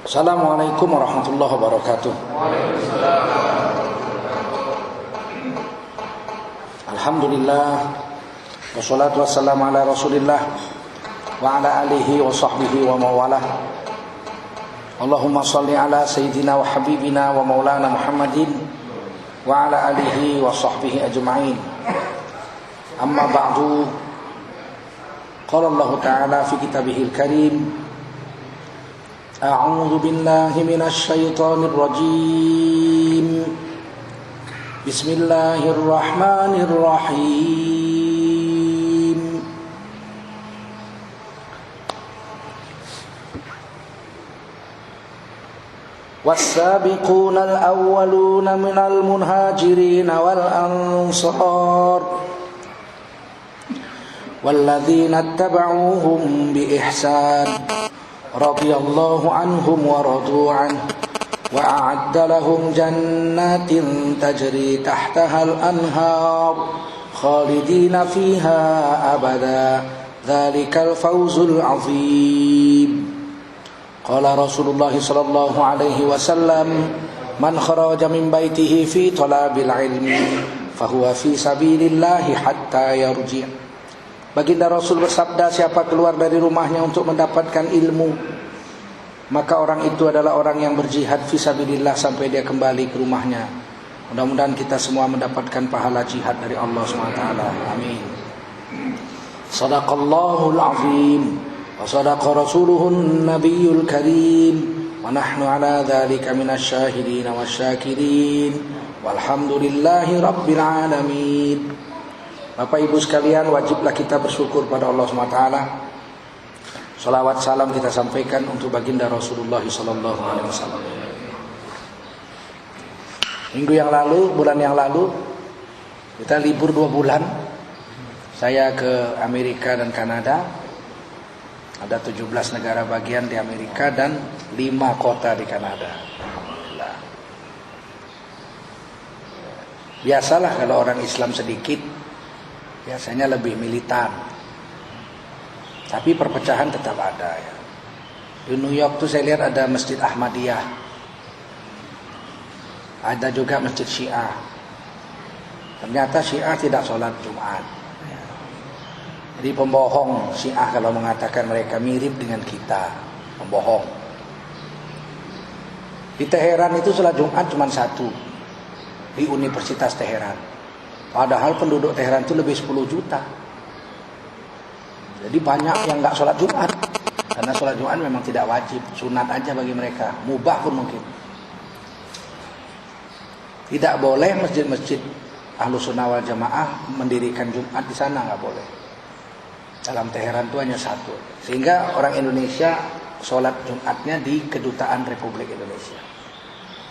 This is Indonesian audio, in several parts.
Assalamualaikum warahmatullahi wabarakatuh. Alhamdulillah, wassalatu wassalamu ala rasulillah wa ala alihi wa sahbihi wa mawalah. Allahumma salli ala sayyidina wa habibina wa maulana Muhammadin wa ala alihi wa sahbihi ajma'in. Amma ba'du. Qala Allah Ta'ala fi kitabihil karim, A'udzu billahi minasy syaithanir rajim. Bismillahirrahmanirrahim. Was-sabiqunal awwaluna minal muhajirin wal ansar walladzina ittaba'uuhum bi ihsan radhiyallahu anhum wa radu anhu wa a'adda lahum jannatin tajri tahtaha al-anhar khalidina fiha abada dzalikal fawzul 'azim. Qala Rasulullah sallallahu alaihi wasallam, man kharaja min baitihi fi talabil ilmi fahuwa fi sabilillahi hatta yarji'. Baginda Rasul bersabda, siapa keluar dari rumahnya untuk mendapatkan ilmu, maka orang itu adalah orang yang berjihad fisabilillah sampai dia kembali ke rumahnya. Mudah-mudahan kita semua mendapatkan pahala jihad dari Allah SWT. Amin. Sadaqallahul azim wa sadaqa rasuluhun nabiyul karim wa nahnu ala dhalika minasy syahidin wasyakirin walhamdulillahi rabbil alamin. Bapak Ibu sekalian, wajiblah kita bersyukur pada Allah SWT. Salawat salam kita sampaikan untuk baginda Rasulullah SAW. Minggu yang lalu, bulan yang lalu, kita libur 2 bulan. Saya ke Amerika dan Kanada. Ada 17 negara bagian di Amerika dan 5 kota di Kanada. Alhamdulillah. Biasalah kalau orang Islam sedikit, biasanya lebih militan. Tapi perpecahan tetap ada ya. Di New York tuh saya lihat ada Masjid Ahmadiyah. Ada juga Masjid Syiah. Ternyata Syiah tidak sholat Jumat. Jadi pembohong Syiah kalau mengatakan mereka mirip dengan kita. Pembohong. Di Teheran itu sholat Jumat cuma 1. Di Universitas Teheran. Padahal penduduk Teheran itu lebih 10 juta. Jadi banyak yang gak sholat Jumat. Karena sholat Jumat memang tidak wajib, sunat aja bagi mereka, mubah pun mungkin. Tidak boleh masjid-masjid Ahlus Sunnah wal Jamaah mendirikan Jumat di sana, gak boleh. Dalam Teheran itu hanya 1. Sehingga orang Indonesia sholat Jumatnya di Kedutaan Republik Indonesia.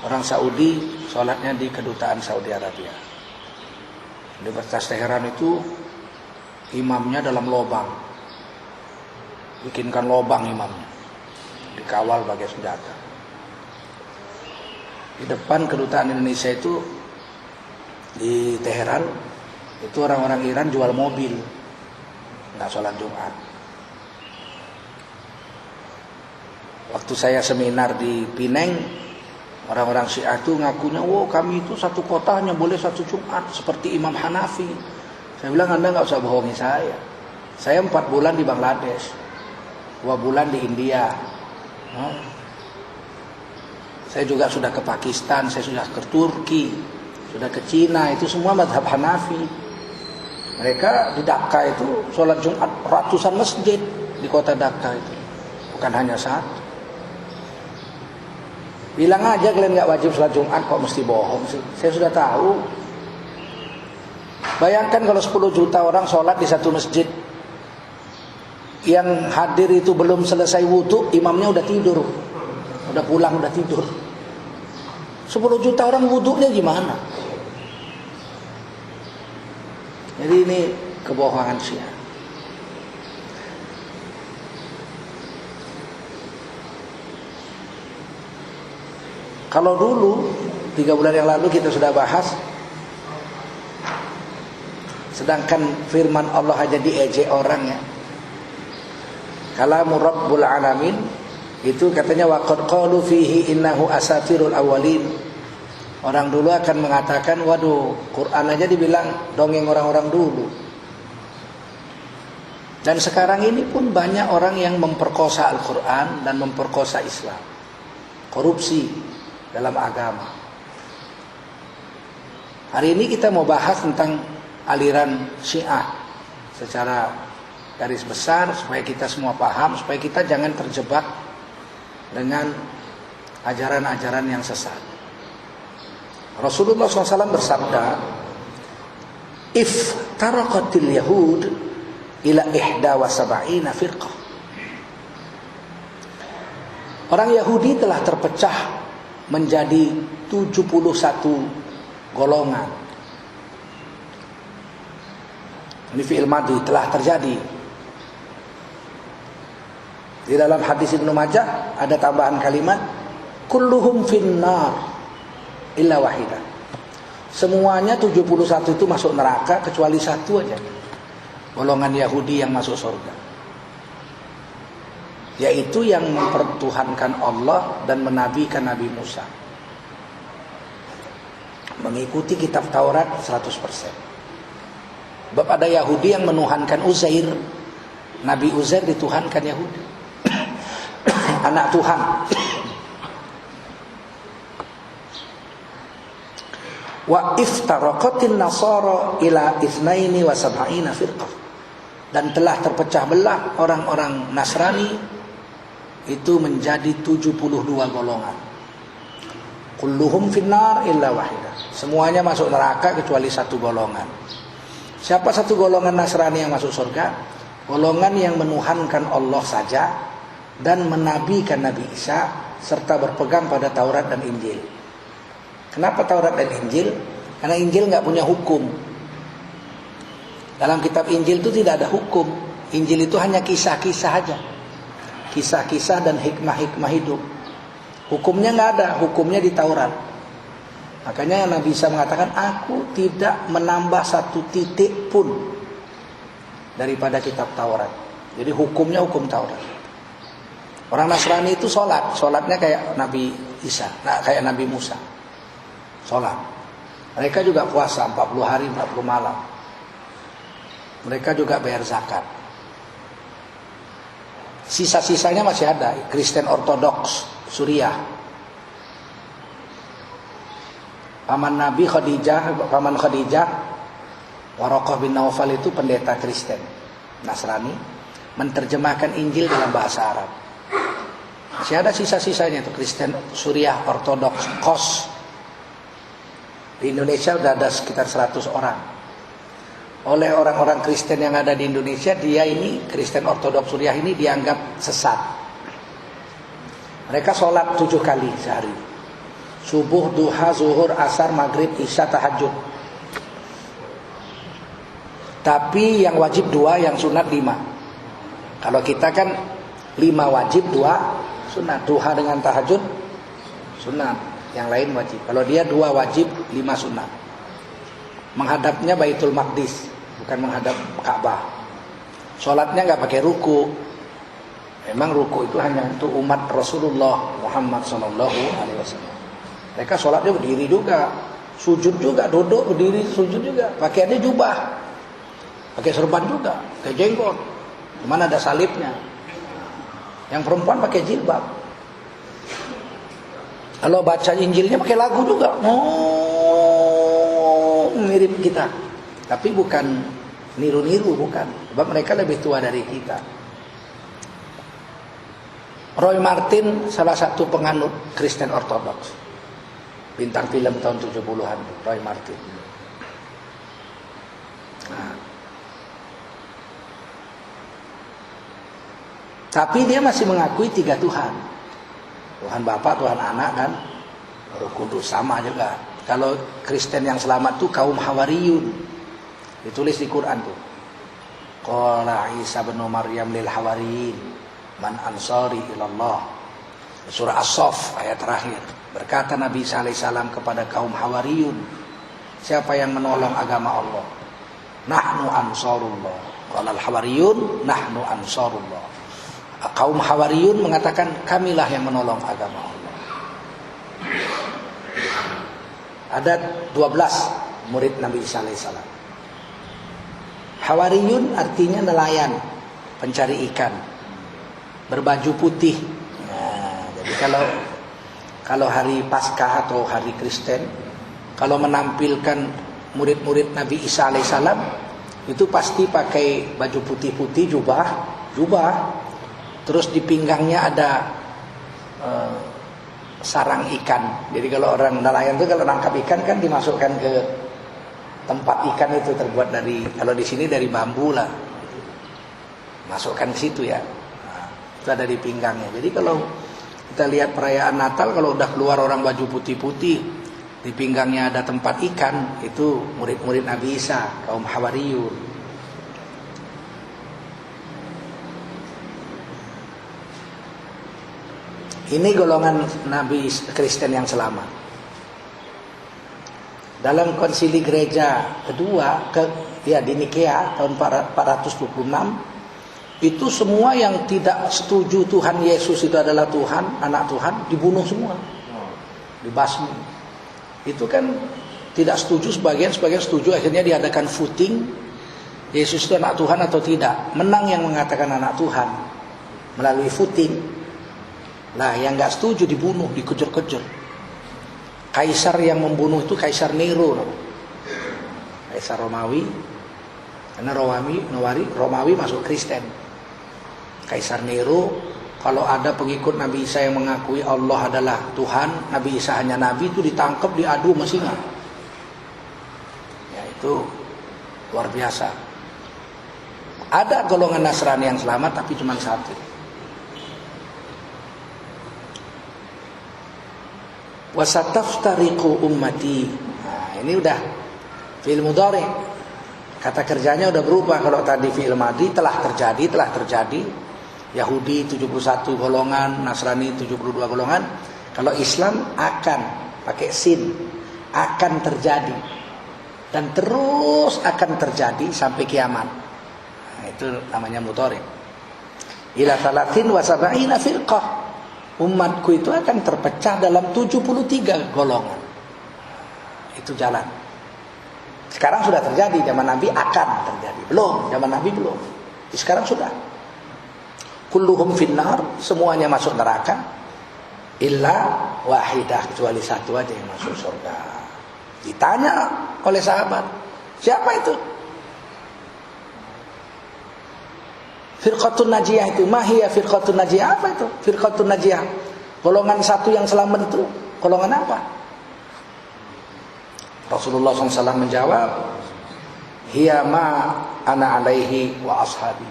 Orang Saudi sholatnya di Kedutaan Saudi Arabia. Universitas Teheran itu imamnya dalam lobang, bikinkan lobang imamnya, dikawal pakai senjata. Di depan kedutaan Indonesia itu di Teheran itu orang-orang Iran jual mobil, nggak sholat Jumat. Waktu saya seminar di Pineng, orang-orang Syiah itu ngakunya, kami itu satu kota hanya boleh 1 Jumat, seperti Imam Hanafi. Saya bilang, Anda nggak usah bohongi saya. Saya 4 bulan di Bangladesh, 2 bulan di India. Saya juga sudah ke Pakistan, saya sudah ke Turki, sudah ke Cina, itu semua mazhab Hanafi. Mereka di Dhaka itu sholat Jumat ratusan masjid di kota Dhaka itu, bukan hanya 1. Bilang aja kalian gak wajib sholat Jumat, kok mesti bohong sih. Saya sudah tahu. Bayangkan kalau 10 juta orang sholat di 1 masjid, yang hadir itu belum selesai wudhu, imamnya udah tidur, udah pulang, udah tidur. 10 juta orang wudhunya gimana? Jadi ini kebohongan Syiah. Kalau dulu 3 bulan yang lalu kita sudah bahas, sedangkan firman Allah aja diejek orang ya. Kalamu Rabbul Alamin Itu katanya waqad qalu fihi innahu asatirul awwalin. Orang dulu akan mengatakan, waduh, Quran aja dibilang dongeng orang-orang dulu. Dan sekarang ini pun banyak orang yang memperkosa Al-Quran dan memperkosa Islam. Korupsi dalam agama. Hari ini kita mau bahas tentang aliran Syiah secara garis besar supaya kita semua paham, supaya kita jangan terjebak dengan ajaran-ajaran yang sesat. Rasulullah SAW bersabda, "If taraqatil Yahud ila 71 firqah." Orang Yahudi telah terpecah menjadi 71 golongan. Ini fi'il madhi, telah terjadi. Di dalam hadis Ibnu Majah ada tambahan kalimat, kulluhum finnar illa wahidah. Semuanya 71 itu masuk neraka kecuali satu aja. Golongan Yahudi yang masuk surga. Yaitu yang mempertuhankan Allah dan menabikan Nabi Musa. Mengikuti kitab Taurat 100%. Sebab ada Yahudi yang menuhankan Uzair. Nabi Uzair dituhankan Yahudi. Anak Tuhan. Wa iftaraqatin nasara ila 72 firqah. Dan telah terpecah belah orang-orang Nasrani itu menjadi 72 golongan. Kulluhum finnar illa wahidah. Semuanya masuk neraka kecuali satu golongan. Siapa satu golongan Nasrani yang masuk surga? Golongan yang menuhankan Allah saja dan menabikan Nabi Isa serta berpegang pada Taurat dan Injil. Kenapa Taurat dan Injil? Karena Injil nggak punya hukum. Dalam kitab Injil itu tidak ada hukum. Injil itu hanya kisah-kisah aja. Kisah-kisah dan hikmah-hikmah hidup. Hukumnya nggak ada, hukumnya di Taurat. Makanya Nabi Isa mengatakan, aku tidak menambah satu titik pun daripada kitab Taurat. Jadi hukumnya hukum Taurat. Orang Nasrani itu sholatnya kayak Nabi Isa, kayak Nabi Musa. Sholat. Mereka juga puasa 40 hari 40 malam. Mereka juga bayar zakat. Sisa-sisanya masih ada. Kristen Ortodoks Suriah. Paman Khadijah Waraqah bin Naufal itu pendeta Kristen Nasrani, menerjemahkan Injil dalam bahasa Arab. Masih ada sisa-sisanya itu Kristen Suriah Ortodoks Kos. Di Indonesia sudah ada sekitar 100 orang. Oleh orang-orang Kristen yang ada di Indonesia, dia ini Kristen Ortodoks Suriah ini dianggap sesat. Mereka sholat 7 kali sehari. Subuh, duha, zuhur, asar, maghrib, isya, tahajud. Tapi yang wajib 2, yang sunat 5. Kalau kita kan 5 wajib, 2 sunat. Duha dengan tahajud sunat, yang lain wajib. Kalau dia 2 wajib, 5 sunat. Menghadapnya Baitul Maqdis, bukan menghadap Ka'bah. Sholatnya nggak pakai ruku. Memang ruku itu hanya untuk umat Rasulullah Muhammad SAW. Mereka sholatnya berdiri juga, sujud juga, duduk, berdiri, sujud juga. Pakaiannya jubah, pakai serban juga, pakai jenggot. Cuman ada salibnya. Yang perempuan pakai jilbab. Kalau baca Injilnya pakai lagu juga. Mirip kita. Tapi bukan niru-niru, bukan. Sebab mereka lebih tua dari kita. Roy Martin salah satu penganut Kristen Ortodoks. Bintang film tahun 70-an, Roy Martin. Nah. Tapi dia masih mengakui 3 Tuhan. Tuhan Bapa, Tuhan Anak, dan Roh Kudus, sama juga. Kalau Kristen yang selamat tuh kaum Hawariyun. Ditulis di Quran tuh. Qala Isa bin Maryam lil Hawariyin, man ansari ilallah. Surah As-Saff ayat terakhir. Berkata Nabi Isa alaihissalam kepada kaum Hawariyun, siapa yang menolong agama Allah? Nahnu ansarullah. Qala al-Hawariyun nahnu ansarullah. Kaum Hawariyun mengatakan kamilah yang menolong agama Allah. Ada 12 murid Nabi Isa alaihissalam. Hawariyun artinya nelayan, pencari ikan, berbaju putih. Nah, jadi kalau hari Paskah atau hari Kristen, kalau menampilkan murid-murid Nabi Isa alaihissalam, itu pasti pakai baju putih-putih, jubah. Terus di pinggangnya ada sarang ikan. Jadi kalau orang nelayan itu kalau nangkap ikan kan dimasukkan ke tempat ikan itu terbuat dari, kalau di sini dari bambu lah. Masukkan ke situ ya. Nah, itu ada di pinggangnya. Jadi kalau kita lihat perayaan Natal, kalau udah keluar orang baju putih-putih, di pinggangnya ada tempat ikan, itu murid-murid Nabi Isa, kaum Hawariyun. Ini golongan Nabi Kristen yang selamat. Dalam konsili gereja kedua di Nikea tahun 426, itu semua yang tidak setuju Tuhan Yesus itu adalah Tuhan, anak Tuhan, dibunuh semua. Dibasmi. Itu kan tidak setuju, sebagian setuju, akhirnya diadakan voting, Yesus itu anak Tuhan atau tidak. Menang yang mengatakan anak Tuhan melalui voting. Nah, yang nggak setuju dibunuh, dikejar-kejar. Kaisar yang membunuh itu Kaisar Nero, Kaisar Romawi. Karena Romawi masuk Kristen. Kaisar Nero, kalau ada pengikut Nabi Isa yang mengakui Allah adalah Tuhan, Nabi Isa hanya Nabi, itu ditangkap, diadu sama singa. Ya, itu luar biasa. Ada golongan Nasrani yang selamat, tapi cuma satu. Wasataftariqu ummati. Nah, ini udah fi'il mudhari. Kata kerjanya udah berubah. Kalau tadi fi'il madhi telah terjadi. Yahudi 71 golongan, Nasrani 72 golongan. Kalau Islam akan pakai sin, akan terjadi dan terus akan terjadi sampai kiamat. Nah, itu namanya mudhari. Ila 30 wa 70 firqah. Umatku itu akan terpecah dalam 73 golongan. Itu jalan. Sekarang sudah terjadi, zaman Nabi akan terjadi. Belum, zaman Nabi belum. Sekarang sudah. Kulluhum finnar, semuanya masuk neraka. Illa wahidah, kecuali satu aja yang masuk surga. Ditanya oleh sahabat, siapa itu? Firqatun Najiyah itu, mahiyah firqatun Najiyah, apa itu? Firqatun Najiyah, golongan satu yang selamat itu, golongan apa? Rasulullah SAW menjawab, hiya ma ana alaihi wa ashabi.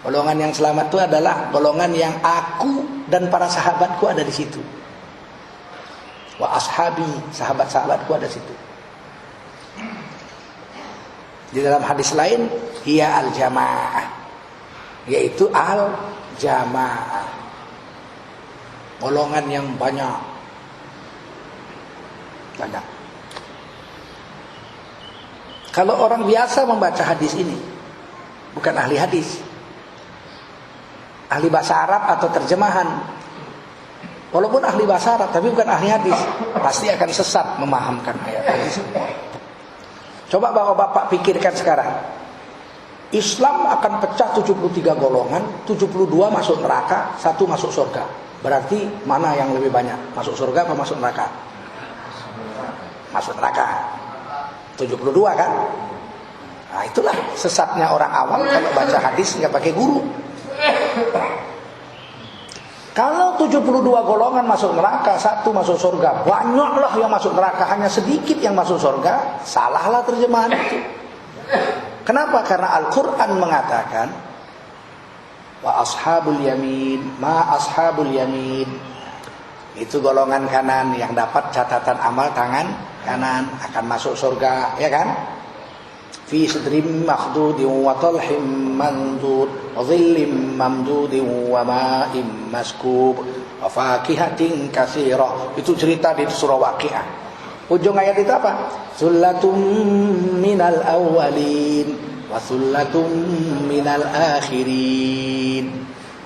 Golongan yang selamat itu adalah golongan yang aku dan para sahabatku ada di situ. Wa ashabi, sahabat-sahabatku ada di situ. Di dalam hadis lain, hiya al-jamaah, yaitu al-jamaah, golongan yang banyak. Kalau orang biasa membaca hadis ini, bukan ahli hadis, ahli bahasa Arab atau terjemahan, walaupun ahli bahasa Arab tapi bukan ahli hadis, pasti akan sesat memahamkan ayat hadis. Coba bapak-bapak pikirkan sekarang, Islam akan pecah 73 golongan, 72 masuk neraka, 1 masuk surga. Berarti mana yang lebih banyak? Masuk surga atau masuk neraka? Masuk neraka. 72 kan? Nah, itulah sesatnya orang awam kalau baca hadis nggak pakai guru. Kalau 72 golongan masuk neraka, 1 masuk surga, banyaklah yang masuk neraka, hanya sedikit yang masuk surga, salahlah terjemahan itu. Kenapa? Karena Al-Quran mengatakan wa ashabul yamin, ma ashabul yamin, itu golongan kanan yang dapat catatan amal tangan kanan akan masuk surga, ya kan? Fi sidrim makhdudin wa talhim mandud wa dhillim mamdudin wa ma'im maskub wa fakihatin katsirah. Itu cerita di surah Waqiah. Ujung ayat itu apa? Sullatum minal awwalin wa sullatum minal akhirin.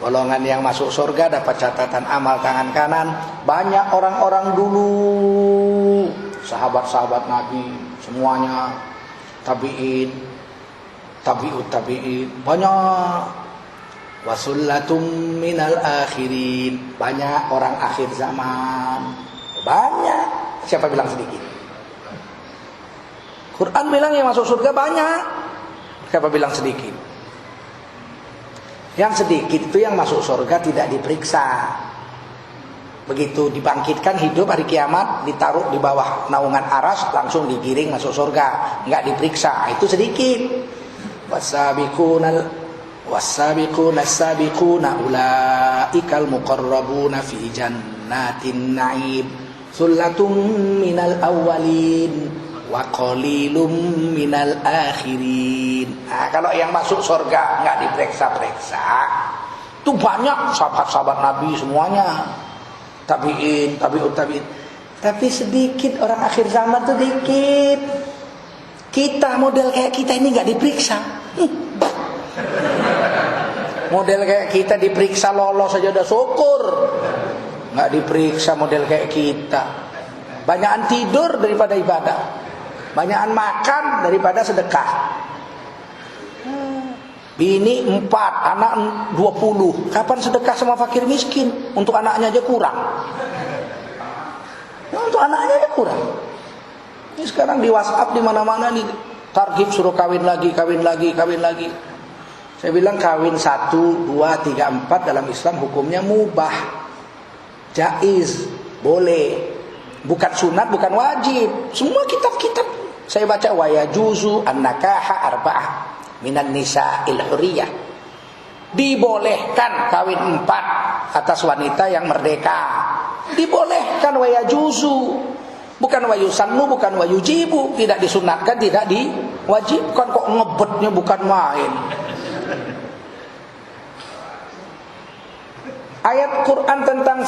Golongan yang masuk surga dapat catatan amal tangan kanan. Banyak orang-orang dulu, sahabat-sahabat Nabi, semuanya, tabi'in, tabi'ut tabi'in, banyak. Wasullatum minal akhirin, banyak orang akhir zaman. Banyak. Siapa bilang sedikit? Quran bilang yang masuk surga banyak. Siapa bilang sedikit? Yang sedikit itu yang masuk surga tidak diperiksa. Begitu dibangkitkan hidup hari kiamat, ditaruh di bawah naungan aras, langsung digiring masuk surga, nggak diperiksa. Itu sedikit. Wasabiquna sabiquna ulaikal muqarrabuna fi jannatin na'im. Sullatum minal awwalin wa qalilum minal akhirin. Nah, kalau yang masuk surga nggak diperiksa-periksa, itu banyak sahabat-sahabat Nabi semuanya, tabi'in, tabi'ut tabi'in. Tapi sedikit orang akhir zaman tuh dikit. Kita model kayak kita ini nggak diperiksa. Model kayak kita diperiksa lolos saja udah syukur. Nggak diperiksa model kayak kita. Banyakan tidur daripada ibadah. Banyakan makan daripada sedekah. Bini 4, anak 20. Kapan sedekah sama fakir miskin? Untuk anaknya aja kurang. Untuk anaknya aja kurang. Ini sekarang di WhatsApp di mana-mana nih target suruh kawin lagi, kawin lagi, kawin lagi. Saya bilang kawin 1, 2, 3, 4 dalam Islam hukumnya mubah, jaiz, boleh, bukan sunat, bukan wajib. Semua kitab-kitab saya baca wa yajuzu an-nakaha arba'ah minan nisa'il huriyah. Dibolehkan kawin 4 atas wanita yang merdeka. Dibolehkan wa yajuzu, bukan wa yusannu, bukan wa yujibu, tidak disunatkan, tidak diwajibkan. Kok ngebetnya bukan main. Ayat Quran tentang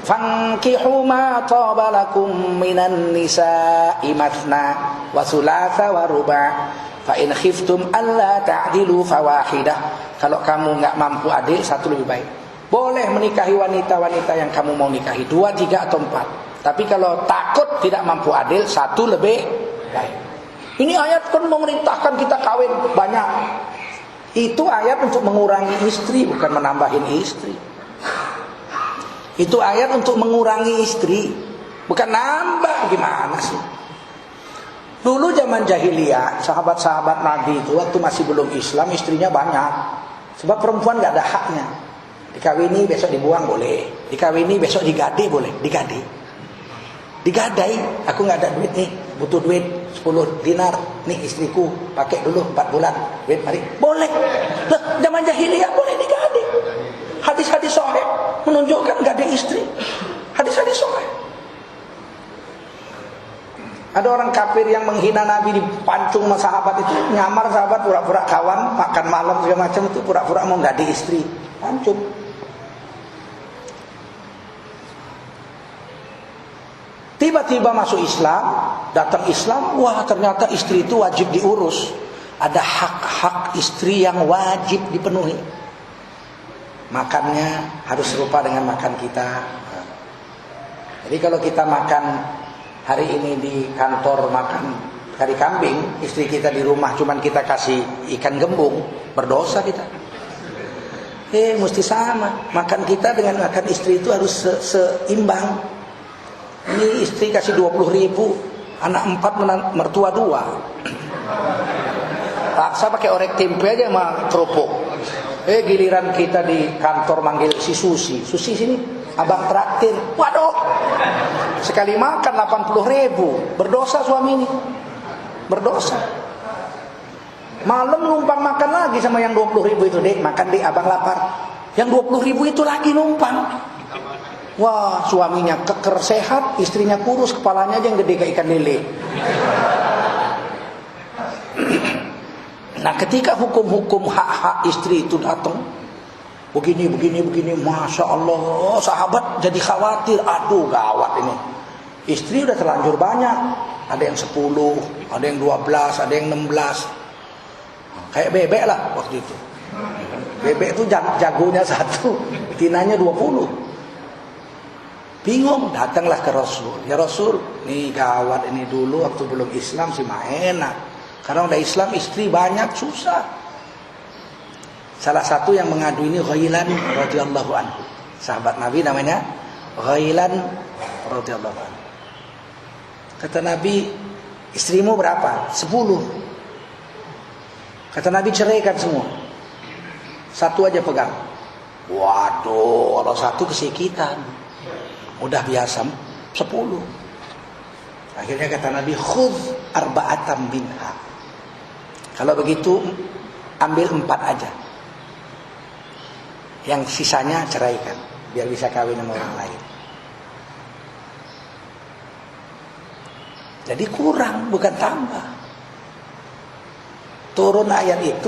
fankihu ma taba lakum minan nisa'i mathna wa thulatha wa ruba' fa in khiftum alla ta'dilu fawahidah. Kalau kamu enggak mampu adil, satu lebih baik. Boleh menikahi wanita-wanita yang kamu mau nikahi, 2, 3 atau 4. Tapi kalau takut tidak mampu adil, satu lebih baik. Ini ayat kan memerintahkan kita kawin banyak. Itu ayat untuk mengurangi istri, bukan menambahin istri. Itu ayat untuk mengurangi istri, bukan nambah. Gimana sih? Dulu zaman jahiliyah, sahabat-sahabat Nabi itu waktu masih belum Islam, istrinya banyak. Sebab perempuan gak ada haknya. Dikawini besok dibuang boleh, dikawini besok digade boleh, digadai. Aku gak ada duit nih, butuh duit 10 dinar, nih istriku pakai dulu 4 bulan, duit mari, boleh. Lah, zaman jahiliyah boleh digade. Hadis-hadis sahih menunjukkan gade istri. Hadis-hadis sahih. Ada orang kafir yang menghina Nabi, dipancung sama sahabat itu, nyamar sahabat, pura-pura kawan, makan malam segala macam itu, pura-pura mau gade istri, pancung. Tiba-tiba masuk Islam, datang Islam, wah ternyata istri itu wajib diurus. Ada hak-hak istri yang wajib dipenuhi. Makannya harus serupa dengan makan kita. Jadi kalau kita makan hari ini di kantor makan kari kambing, istri kita di rumah cuman kita kasih ikan gembung, berdosa kita. Mesti sama. Makan kita dengan makan istri itu harus seimbang. Ini istri kasih 20.000, anak 4, mertua 2. Paksa pakai orek tempe aja sama kerupuk. Giliran kita di kantor manggil si Susi sini, abang traktir. Waduh, sekali makan 80.000, berdosa suami ini, berdosa. Malam numpang makan lagi sama yang 20.000 itu, dek makan dek, abang lapar. Yang 20.000 itu lagi numpang. Wah, suaminya keker sehat, istrinya kurus, kepalanya aja yang gede kayak ikan lele. Nah, ketika hukum-hukum hak-hak istri itu datang, begini, Masya Allah, sahabat jadi khawatir. Aduh, gawat ini. Istri udah terlanjur banyak. Ada yang 10, ada yang 12, ada yang 16. Kayak bebek lah waktu itu. Bebek itu jagonya 1, betinanya 20. Bingung, datanglah ke Rasul. Ya Rasul, nih gawat ini, dulu waktu belum Islam sih mah enak. Karena udah Islam istri banyak susah. Salah satu yang mengadu ini Ghailan radhiyallahu anhu. Sahabat Nabi namanya Ghailan radhiyallahu anhu. Kata Nabi, istrimu berapa? 10. Kata Nabi, ceraikan semua. 1 aja pegang. Waduh, kalau 1 kesikitan. Udah biasa 10. Akhirnya kata Nabi, khudh arba'atan minha. Kalau begitu ambil 4 aja. Yang sisanya ceraikan, biar bisa kawin sama orang lain. Jadi kurang, bukan tambah. Turun ayat itu,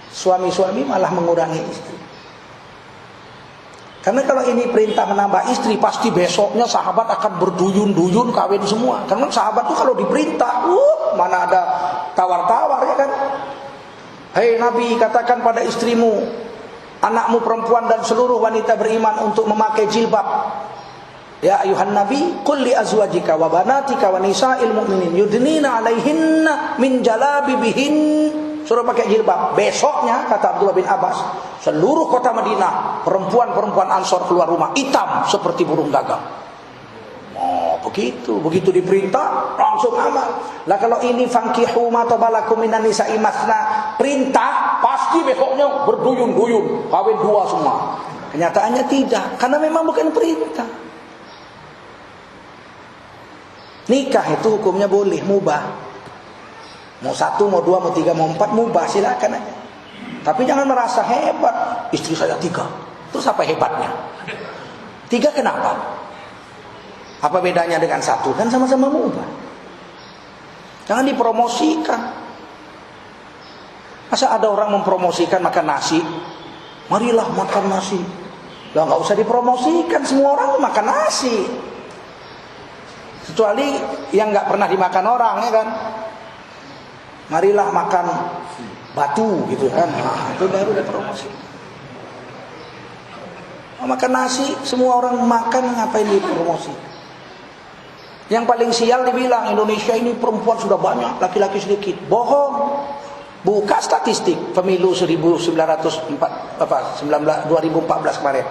suami-suami malah mengurangi istri. Karena kalau ini perintah menambah istri, pasti besoknya sahabat akan berduyun-duyun kawin semua. Karena sahabat tuh kalau diperintah, mana ada tawar-tawar ya kan. Hei Nabi, katakan pada istrimu, anakmu perempuan dan seluruh wanita beriman untuk memakai jilbab. Ya ayuhan Nabi, qul li azwajika wa banatika wa nisa'il mu'minin yudnina 'alaihinna min jalabibihin. Suruh pakai jilbab. Besoknya kata Abdullah bin Abbas, seluruh kota Madinah perempuan-perempuan Ansor keluar rumah hitam seperti burung gagak. Oh, begitu diperintah langsung amal. Lah kalau ini fankihu ma tabalakum minan nisa'i masna, perintah pasti besoknya berduyun-duyun kawin 2 semua. Kenyataannya tidak, karena memang bukan perintah. Nikah itu hukumnya boleh, mubah. Mau 1, mau 2, mau 3, mau 4, mubah, silakan aja. Tapi jangan merasa hebat. Istri saya 3. Terus apa hebatnya? 3 kenapa? Apa bedanya dengan 1? Kan sama-sama mubah. Jangan dipromosikan. Masa ada orang mempromosikan makan nasi? Marilah makan nasi. Lah nggak usah dipromosikan, semua orang makan nasi. Kecuali yang nggak pernah dimakan orang, ya kan? Marilah makan batu gitu kan. Nah, itu baru ada promosi. Makan nasi semua orang makan, ngapain dipromosi? Yang paling sial dibilang Indonesia ini perempuan sudah banyak, laki-laki sedikit. Bohong. Buka statistik pemilu 2014 kemarin.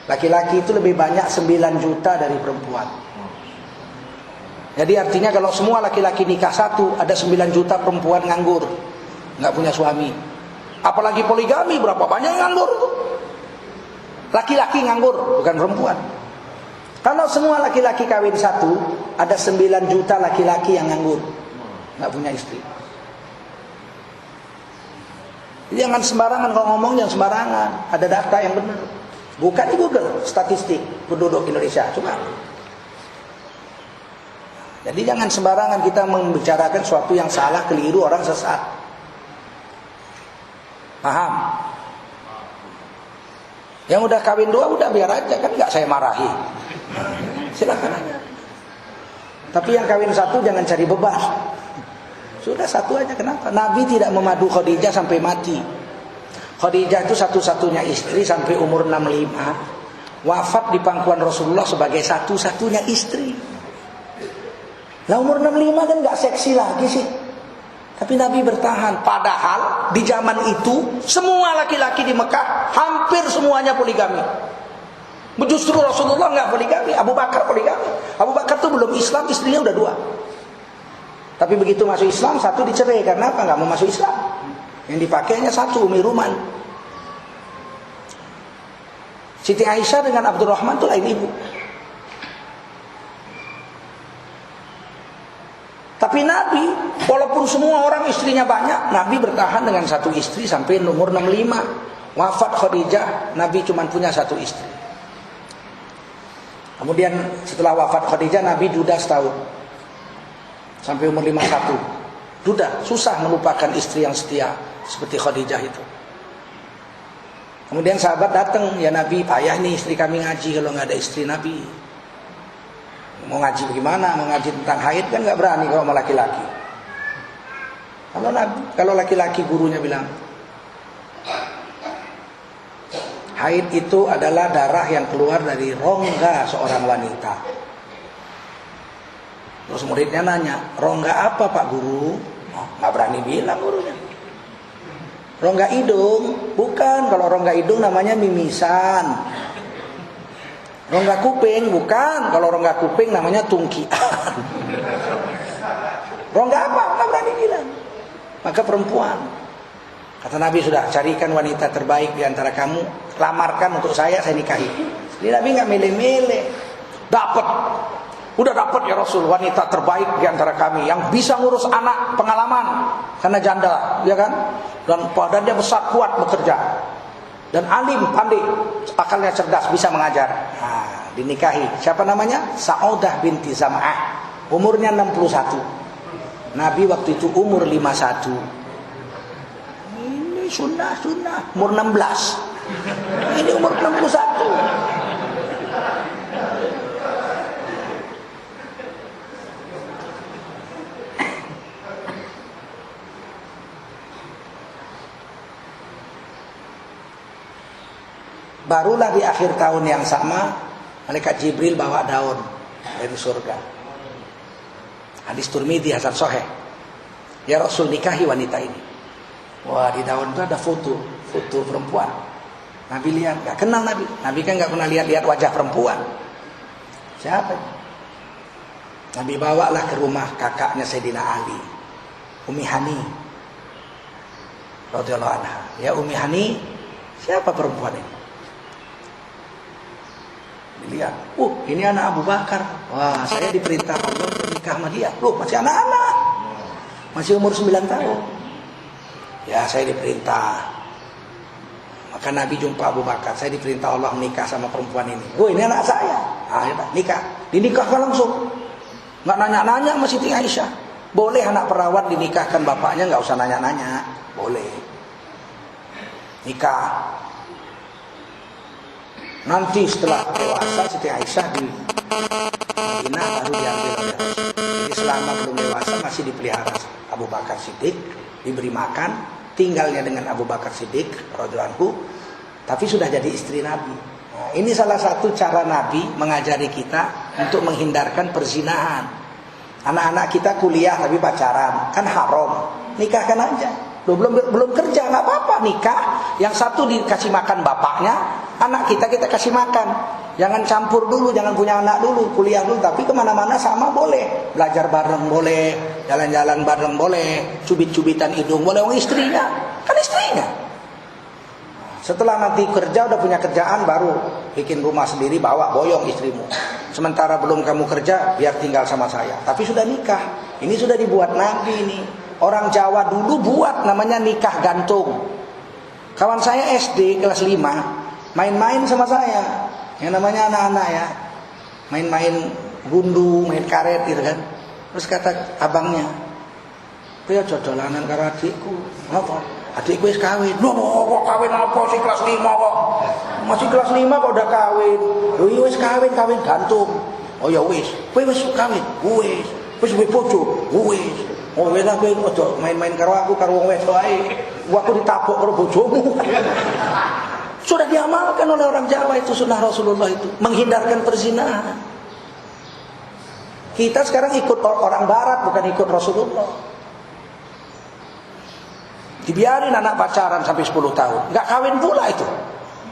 Laki-laki itu lebih banyak 9 juta dari perempuan. Jadi artinya kalau semua laki-laki nikah 1, ada 9 juta perempuan nganggur, nggak punya suami. Apalagi poligami, berapa banyak yang nganggur? Laki-laki nganggur, bukan perempuan. Kalau semua laki-laki kawin 1, ada 9 juta laki-laki yang nganggur, nggak punya istri. Jadi jangan sembarangan kalau ngomong, jangan sembarangan. Ada data yang benar. Bukan di Google statistik penduduk Indonesia, cuma. Jadi jangan sembarangan kita membicarakan sesuatu yang salah, keliru, orang sesat. Paham? Yang udah kawin 2 udah biar aja, kan nggak saya marahi. Silakan aja. Tapi yang kawin 1 jangan cari beban. Sudah 1 aja, kenapa? Nabi tidak memadu Khadijah sampai mati. Khadijah itu satu-satunya istri sampai umur 65. Wafat di pangkuan Rasulullah sebagai satu-satunya istri. Lah umur 65 kan gak seksi lagi sih. Tapi Nabi bertahan. Padahal di zaman itu semua laki-laki di Mekah hampir semuanya poligami. Justru Rasulullah gak poligami. Abu Bakar poligami. Abu Bakar tuh belum Islam, istrinya udah 2. Tapi begitu masuk Islam 1 dicerai. Karena apa? Gak mau masuk Islam. Yang dipakainya 1, Umi Ruman. Siti Aisyah dengan Abdurrahman itu lain ibu. Tapi Nabi, walaupun semua orang istrinya banyak, Nabi bertahan dengan 1 istri sampai umur 65. Wafat Khadijah, Nabi cuma punya 1 istri. Kemudian setelah wafat Khadijah, Nabi duda setahun. Sampai umur 51. Duda, susah melupakan istri yang setia seperti Khadijah itu. Kemudian sahabat datang, ya Nabi, payah nih istri kami ngaji kalau nggak ada istri Nabi. Mau ngaji bagaimana? Mau ngaji tentang haid kan nggak berani kalau sama laki-laki. Kalau laki-laki gurunya bilang, Haid itu adalah darah yang keluar dari rongga seorang wanita. Terus muridnya nanya, rongga apa Pak Guru? Oh, nggak berani bilang gurunya. Rongga hidung? Bukan, kalau rongga hidung namanya mimisan. Rongga kuping? Bukan, kalau rongga kuping namanya tungkian. Rongga apa? Nggak berani bilang. Maka perempuan. Kata Nabi, sudah carikan wanita terbaik di antara kamu, lamarkan untuk saya nikahi. Jadi Nabi nggak milih-milih. Udah dapat ya Rasul, wanita terbaik di antara kami yang bisa ngurus anak, pengalaman karena janda, ya kan? Dan badannya besar, kuat bekerja. Dan alim, pandai, akalnya cerdas, bisa mengajar. Nah, dinikahi. Siapa namanya? Sa'udah binti Zam'ah. Umurnya 61. Nabi waktu itu umur 51. Ini sunnah, umur 16. Ini umur 61. Barulah di akhir tahun yang sama, malaikat Jibril bawa daun dari surga. Hadis Tirmidzi hasan sahih. Ya Rasul, nikahi wanita ini. Wah, di daun itu ada foto perempuan. Nabi lihat, nggak kenal Nabi. Nabi kan nggak pernah lihat wajah perempuan. Siapa? Nabi bawalah ke rumah kakaknya Sayyidina Ali, Ummi Hani radhiyallahu anha. Ya Ummi Hani, siapa perempuan ini? Dilihat, ini anak Abu Bakar. Wah, saya diperintah Allah untuk nikah sama dia. Loh, masih anak-anak, masih umur 9 tahun. Ya, saya diperintah. Maka Nabi jumpa Abu Bakar. Saya diperintah Allah menikah sama perempuan ini. Oh, ini anak saya. Ah, ya, nikah. Dinikahkan langsung. Nggak nanya-nanya sama Siti Aisyah. Boleh anak perawat dinikahkan bapaknya, nggak usah nanya-nanya. Boleh. Nikah. Nanti setelah dewasa Siti Aisyah di Madinah baru diambil oleh Rasul. Jadi selama belum dewasa masih dipelihara Abu Bakar Siddiq, diberi makan, tinggalnya dengan Abu Bakar Siddiq radhiyallahu anhu, tapi sudah jadi istri Nabi. Nah, ini salah satu cara Nabi mengajari kita untuk menghindarkan perzinahan. Anak-anak kita kuliah tapi pacaran, kan haram. Nikahkan aja. Loh, belum kerja, nggak apa-apa, nikah. Yang satu dikasih makan bapaknya, anak kita kasih makan. Jangan campur dulu, jangan punya anak dulu, kuliah dulu, tapi kemana-mana sama boleh. Belajar bareng boleh, jalan-jalan bareng boleh, cubit-cubitan hidung boleh, orang istrinya, kan istrinya. Setelah nanti kerja, udah punya kerjaan, baru bikin rumah sendiri, bawa boyong istrimu. Sementara belum kamu kerja, biar tinggal sama saya. Tapi sudah nikah, ini sudah dibuat Nabi ini. Orang Jawa dulu buat namanya nikah gantung. Kawan saya SD kelas 5 main-main sama saya. Yang namanya anak-anak ya. Main-main gundu, main karet gitu kan. Terus kata abangnya, "Ya jodolanan karo adikku." "Apa?" "Adikku wis kawin." "Loh, kok kawin apa sih kelas 5 kok? Masih kelas 5 kok udah kawin?" "Loh, iya wis kawin gantung." "Oh ya wis. Kowe wis kawin?" "Wis." "Wis duwe bojo?" "Wis." "Oh wis lah kowe ojo main-main karo aku karo wong wedok ae. Aku ditabok karo bojomu." Sudah diamalkan oleh orang Jawa itu sunnah Rasulullah itu, menghindarkan perzinahan. Kita sekarang ikut orang barat, bukan ikut Rasulullah. Dibiarin anak pacaran sampai 10 tahun, nggak kawin pula itu.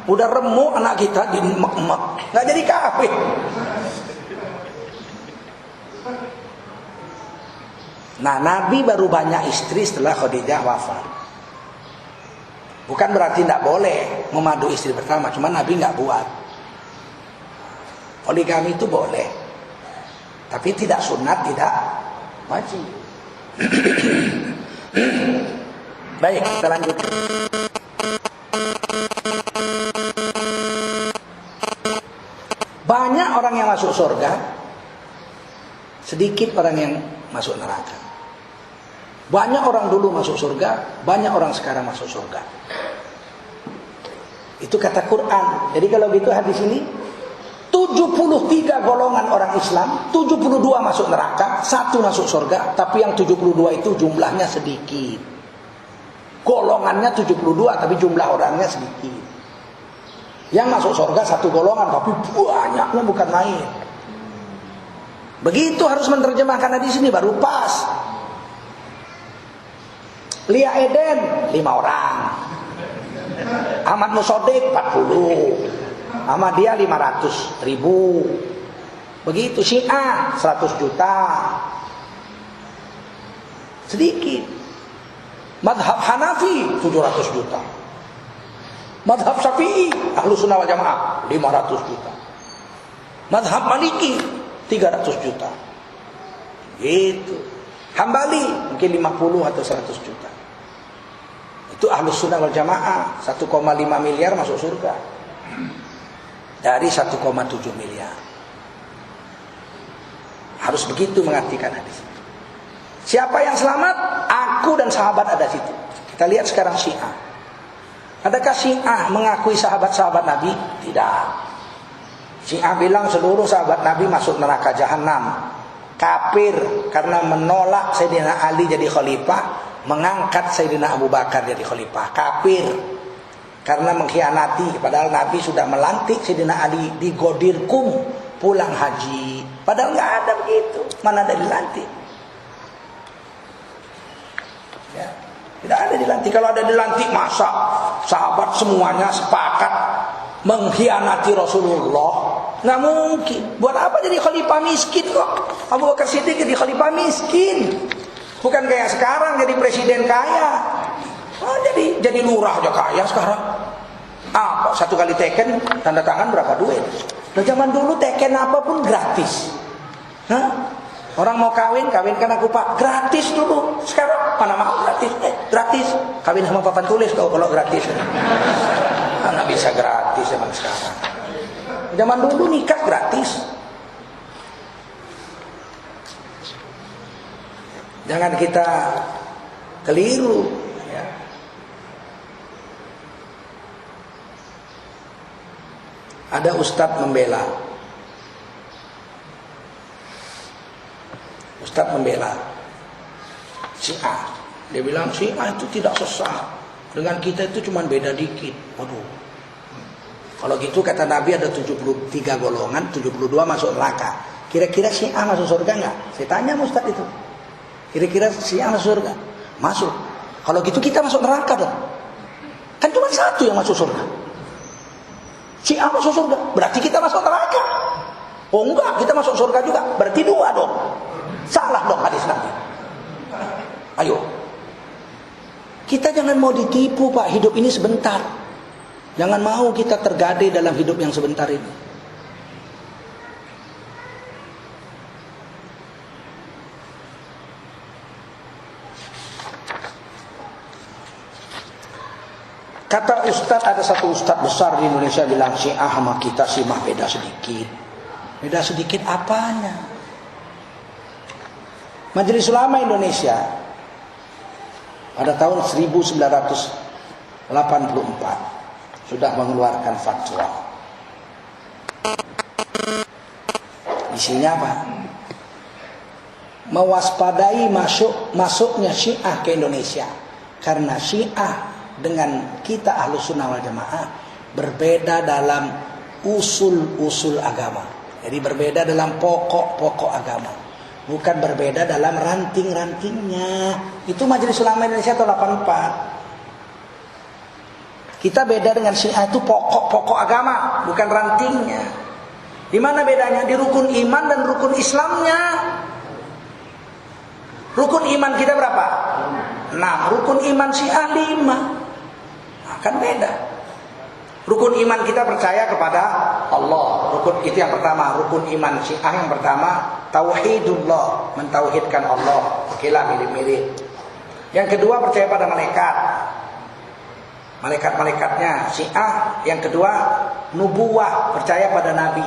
Udah remuk anak kita di emak-emak, nggak jadi kawin. Nah, Nabi baru banyak istri setelah Khadijah wafat. Bukan berarti tidak boleh memadu istri pertama, cuma Nabi nggak buat. Poligami itu boleh, tapi tidak sunat, tidak wajib. Baik, kita lanjutkan. Banyak orang yang masuk surga, sedikit orang yang masuk neraka. Banyak orang dulu masuk surga, banyak orang sekarang masuk surga. Itu kata Quran. Jadi kalau gitu hadis ini 73 golongan orang Islam, 72 masuk neraka, 1 masuk surga, tapi yang 72 itu jumlahnya sedikit. Golongannya 72 tapi jumlah orangnya sedikit. Yang masuk surga satu golongan, tapi banyaknya bukan main. Begitu harus menerjemahkan hadis ini baru pas. Lia Eden 5 orang. Ahmad Musodik 40. Ahmadiyah 500.000. Begitu Syiah 100 juta. Sedikit. Madhab Hanafi 700 juta. Madhab Syafi'i Ahlus Sunnah wal Jamaah 500 juta. Madhab Maliki 300 juta. Gitu. Hambali mungkin 50 atau 100 juta. Itu Ahlus Sunnah wal Jamaah 1,5 miliar masuk surga dari 1,7 miliar. Harus begitu mengartikan hadis. Siapa yang selamat? Aku dan sahabat ada situ. Kita lihat sekarang Syiah. Adakah Syiah mengakui sahabat-sahabat Nabi? Tidak. Syiah bilang seluruh sahabat Nabi masuk neraka jahanam. Kafir karena menolak Sayyidina Ali jadi khalifah, mengangkat Sayyidina Abu Bakar jadi khalifah. Kafir karena mengkhianati, padahal Nabi sudah melantik Sayyidina Ali di Ghadir Qum pulang haji. Padahal nggak ada begitu. Mana ada dilantik? Ya, tidak ada dilantik. Kalau ada dilantik, masa sahabat semuanya sepakat mengkhianati Rasulullah? Nggak mungkin. Buat apa jadi khalifah miskin kok? Abu Bakar Siddiq jadi khalifah miskin. Bukan kayak sekarang jadi presiden kaya. Oh, jadi lurah aja kaya sekarang. Apa satu kali teken tanda tangan berapa duit? Nah, zaman dulu teken apapun gratis. Hah? Orang mau kawinkan aku Pak, gratis dulu. Sekarang mana mau gratis? Gratis. Kawin sama papan tulis kalau gratis. Mana bisa gratis zaman sekarang. Zaman dulu nikah gratis. Jangan kita keliru. Ya. Ada ustadz membela. Ustadz membela Syiah. Dia bilang Syiah itu tidak sesat. Dengan kita itu cuma beda dikit. Waduh. Kalau gitu kata Nabi ada 73 golongan, 72 masuk neraka. Kira-kira Syiah masuk surga enggak? Saya tanya sama Ustadz itu. Kira-kira Syiah masuk surga? Masuk. Kalau gitu kita masuk neraka dong. Kan cuma satu yang masuk surga. Syiah masuk surga, berarti kita masuk neraka. Oh enggak, kita masuk surga juga. Berarti 2 dong. Salah dong hadis Nabi. Ayo. Kita jangan mau ditipu Pak, hidup ini sebentar. Jangan mau kita tergadai dalam hidup yang sebentar ini. Kata ustadz, ada satu ustadz besar di Indonesia bilang Syiah sama kita sih mah beda sedikit. Beda sedikit apanya? Majelis Ulama Indonesia pada tahun 1984 sudah mengeluarkan fatwa. Isinya apa? Mewaspadai masuknya Syiah ke Indonesia. Karena Syiah dengan kita Ahlus Sunnah wal Jamaah berbeda dalam usul-usul agama. Jadi berbeda dalam pokok-pokok agama. Bukan berbeda dalam ranting-rantingnya. Itu Majelis Ulama Indonesia tahun 84. Kita beda dengan Syiah itu pokok-pokok agama, bukan rantingnya. Di mana bedanya? Di rukun iman dan rukun Islamnya. Rukun iman kita berapa? 6. Rukun iman Syiah 5. Nah, kan beda. Rukun iman kita percaya kepada Allah. Rukun itu yang pertama. Rukun iman Syiah yang pertama tauhidullah, mentauhidkan Allah. Okelah mirip-mirip. Yang kedua percaya pada malaikat. Malaikat-malaikatnya Syiah. Yang kedua nubuwah, percaya pada nabi.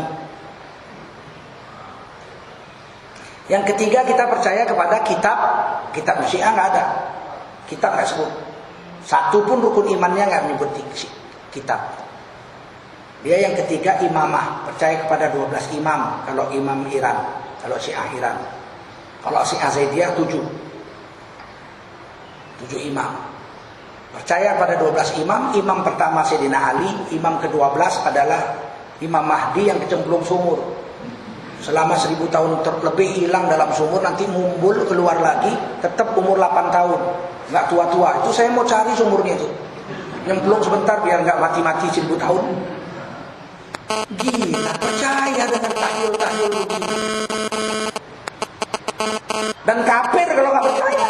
Yang ketiga kita percaya kepada kitab. Kitab Syiah nggak ada. Kitab nggak sebut. Satu pun rukun imannya nggak menyebut kitab. Dia yang ketiga imamah, percaya kepada 12 imam. Kalau imam Iran, kalau Syiah Iran. Kalau Syiah Zaidiyah 7 imam. Percaya pada 12 imam. Imam pertama Sayyidina Ali, imam ke-12 adalah Imam Mahdi yang kecemplung sumur. Selama 1000 tahun lebih hilang dalam sumur, nanti mumbul keluar lagi, tetap umur 8 tahun. Nggak tua-tua. Itu saya mau cari sumurnya itu. Nyemplung sebentar biar nggak mati-mati 1000 tahun. Gila, percaya dengan tahyul-tahyul begini. Dan kafir kalau nggak percaya.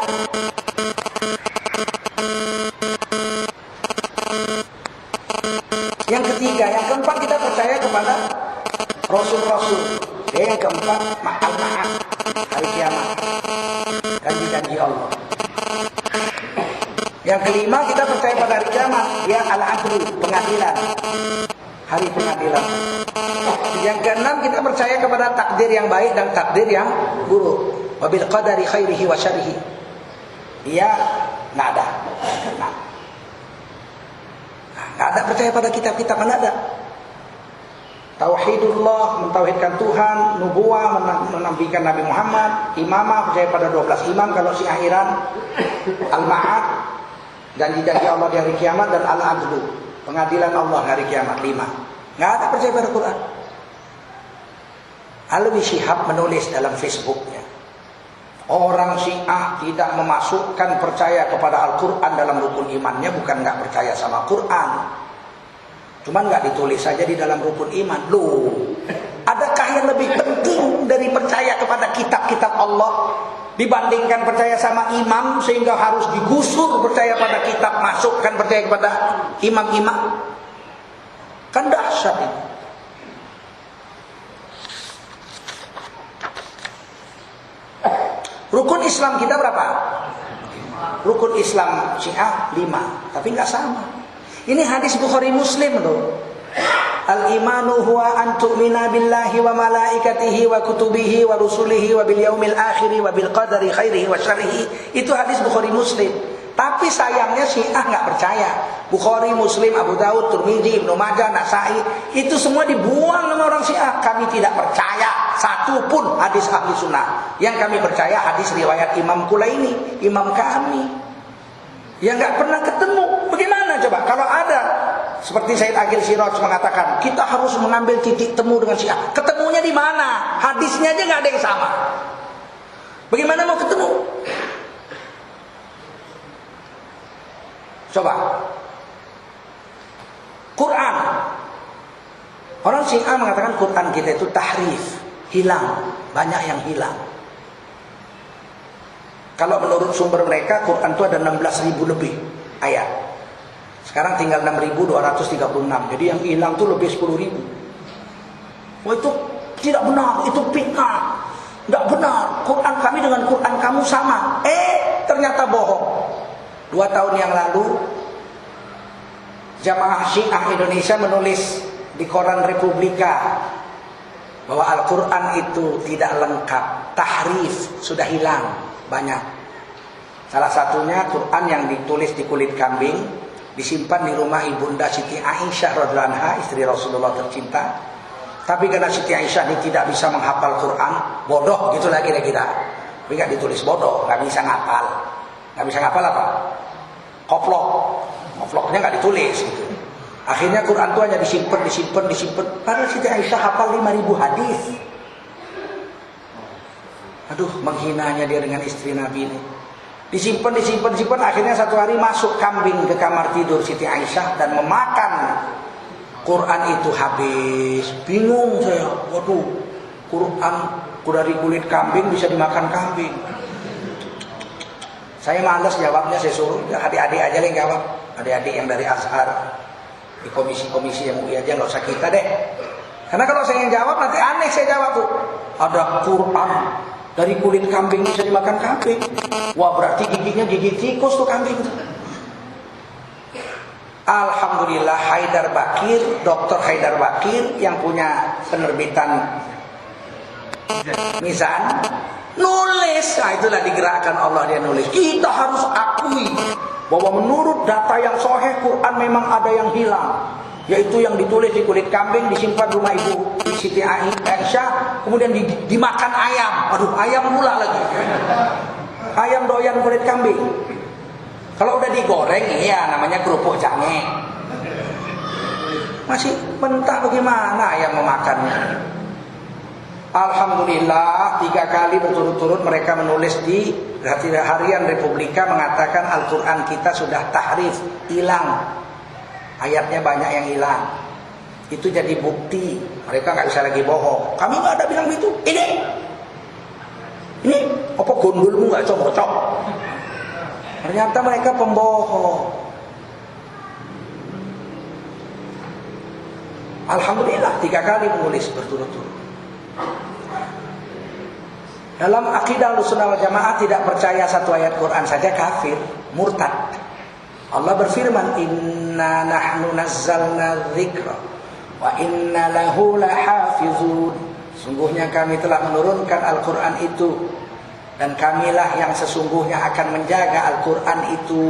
Yang ketiga, yang keempat kita percaya kepada Rasul-Rasul. Yang keempat, al-ma'ad, hari kiamat, janji-janji Allah. Yang kelima, kita percaya pada hari kiamat, ya al-adlu, pengadilan, hari pengadilan. Yang keenam, kita percaya kepada takdir yang baik dan takdir yang buruk. Wabil qadari khairihi wa syarihi. Iya, nggak ada. Nggak ada percaya pada kitab-kitab, nggak ada. Tauhidullah, mentauhidkan Tuhan, nubuah, menabikan Nabi Muhammad, imamah, percaya pada 12 imam kalau Syiah Iran, al-ma'ad, janji-janji Allah di hari kiamat, dan al-adlu, pengadilan Allah hari kiamat, 5. Nggak ada percaya pada Quran. Alwi Shihab menulis dalam Facebooknya, orang Syiah tidak memasukkan percaya kepada Al-Quran dalam rukun imannya, bukan nggak percaya sama Quran. Cuman nggak ditulis saja di dalam rukun iman. Loh, adakah yang lebih penting dari percaya kepada kitab-kitab Allah dibandingkan percaya sama imam sehingga harus digusur percaya pada kitab, masukkan percaya kepada imam-imam? Kan dahsyat ini. Rukun Islam kita berapa? Rukun Islam Syiah 5, tapi nggak sama. Ini hadis Bukhari Muslim loh. Al-imanu huwa an tu'mina billahi wa malaikatihi wa kutubihi wa rusulihi wa bil yaumil akhiri wa bil qadari khairihi wa syarrihi. Itu hadis Bukhari Muslim. Tapi sayangnya Syiah nggak percaya. Bukhari, Muslim, Abu Daud, Tirmidzi, Ibnu Majah, Nasa'i, itu semua dibuang sama orang Syiah. Kami tidak percaya satu pun hadis ahli sunnah. Yang kami percaya hadis riwayat Imam Kulaini, imam kami. Yang nggak pernah ketemu. Bagaimana coba? Kalau ada, seperti Said Aqil Siraj mengatakan, kita harus mengambil titik temu dengan Syiah. Ketemunya di mana? Hadisnya aja nggak ada yang sama. Bagaimana mau ketemu? Coba. Quran. Orang Syiah mengatakan Quran kita itu tahrif, hilang, banyak yang hilang. Kalau menurut sumber mereka, Quran itu ada 16.000 lebih ayat. Sekarang tinggal 6.236. Jadi yang hilang itu lebih 10.000. Wah, itu tidak benar, itu fitnah. Tidak benar, Quran kami dengan Quran kamu sama. Ternyata bohong. 2 tahun yang lalu, Jamaah Syiah Indonesia menulis di koran Republika bahwa Al-Quran itu tidak lengkap, tahrif, sudah hilang. Banyak. Salah satunya Quran yang ditulis di kulit kambing, disimpan di rumah ibunda Siti Aisyah radhiyallahu anha, istri Rasulullah tercinta. Tapi karena Siti Aisyah ini tidak bisa menghafal Quran, bodoh gitulah kira-kira. Tapi nggak ditulis bodoh, nggak bisa ngapal. Nggak bisa ngapal apa? Koploknya nggak ditulis. Gitu. Akhirnya Quran itu hanya disimpan. Padahal Siti Aisyah hafal 5.000 hadis. Aduh, menghinanya dia dengan istri Nabi ini. Disimpan. Akhirnya satu hari masuk kambing ke kamar tidur Siti Aisyah dan memakan Quran itu habis. Bingung saya. Waduh, Quran dari kulit kambing bisa dimakan kambing. Saya malas jawabnya, saya suruh adik-adik aja yang jawab. Adik-adik yang dari Azhar, di komisi-komisi yang UI aja, nggak usah kita deh. Karena kalau saya yang jawab nanti aneh saya jawab tuh. Ada Quran dari kulit kambing bisa dimakan kambing. Wah, berarti giginya gigi tikus tuh kambing tuh. Alhamdulillah Dr. Haidar Bakir yang punya penerbitan Mizan nulis. Nah, itulah digerakkan Allah, dia nulis. Kita harus akui bahwa menurut data yang sahih Quran memang ada yang hilang, yaitu yang ditulis di kulit kambing, disimpan rumah ibu Siti Aisyah, kemudian dimakan ayam. Aduh, ayam pula lagi. Ayam doyan kulit kambing. Kalau udah digoreng ya namanya kerupuk jange. Masih mentah bagaimana ayam memakannya? Alhamdulillah 3 kali berturut-turut mereka menulis di harian Republika mengatakan Al-Quran kita sudah tahrif, hilang. Ayatnya banyak yang hilang. Itu jadi bukti mereka nggak bisa lagi bohong. Kami nggak ada bilang begitu. Ini apa gondolmu nggak cocok? Ternyata mereka pembohong. Alhamdulillah 3 kali menulis berturut-turut. Dalam akidah Ahlussunnah wal Jamaah tidak percaya satu ayat Quran saja kafir, murtad. Allah berfirman, "Inna nahnu nazzalna dzikra wa inna lahu lahafizun." Sungguhnya kami telah menurunkan Al-Quran itu dan kamilah yang sesungguhnya akan menjaga Al-Quran itu.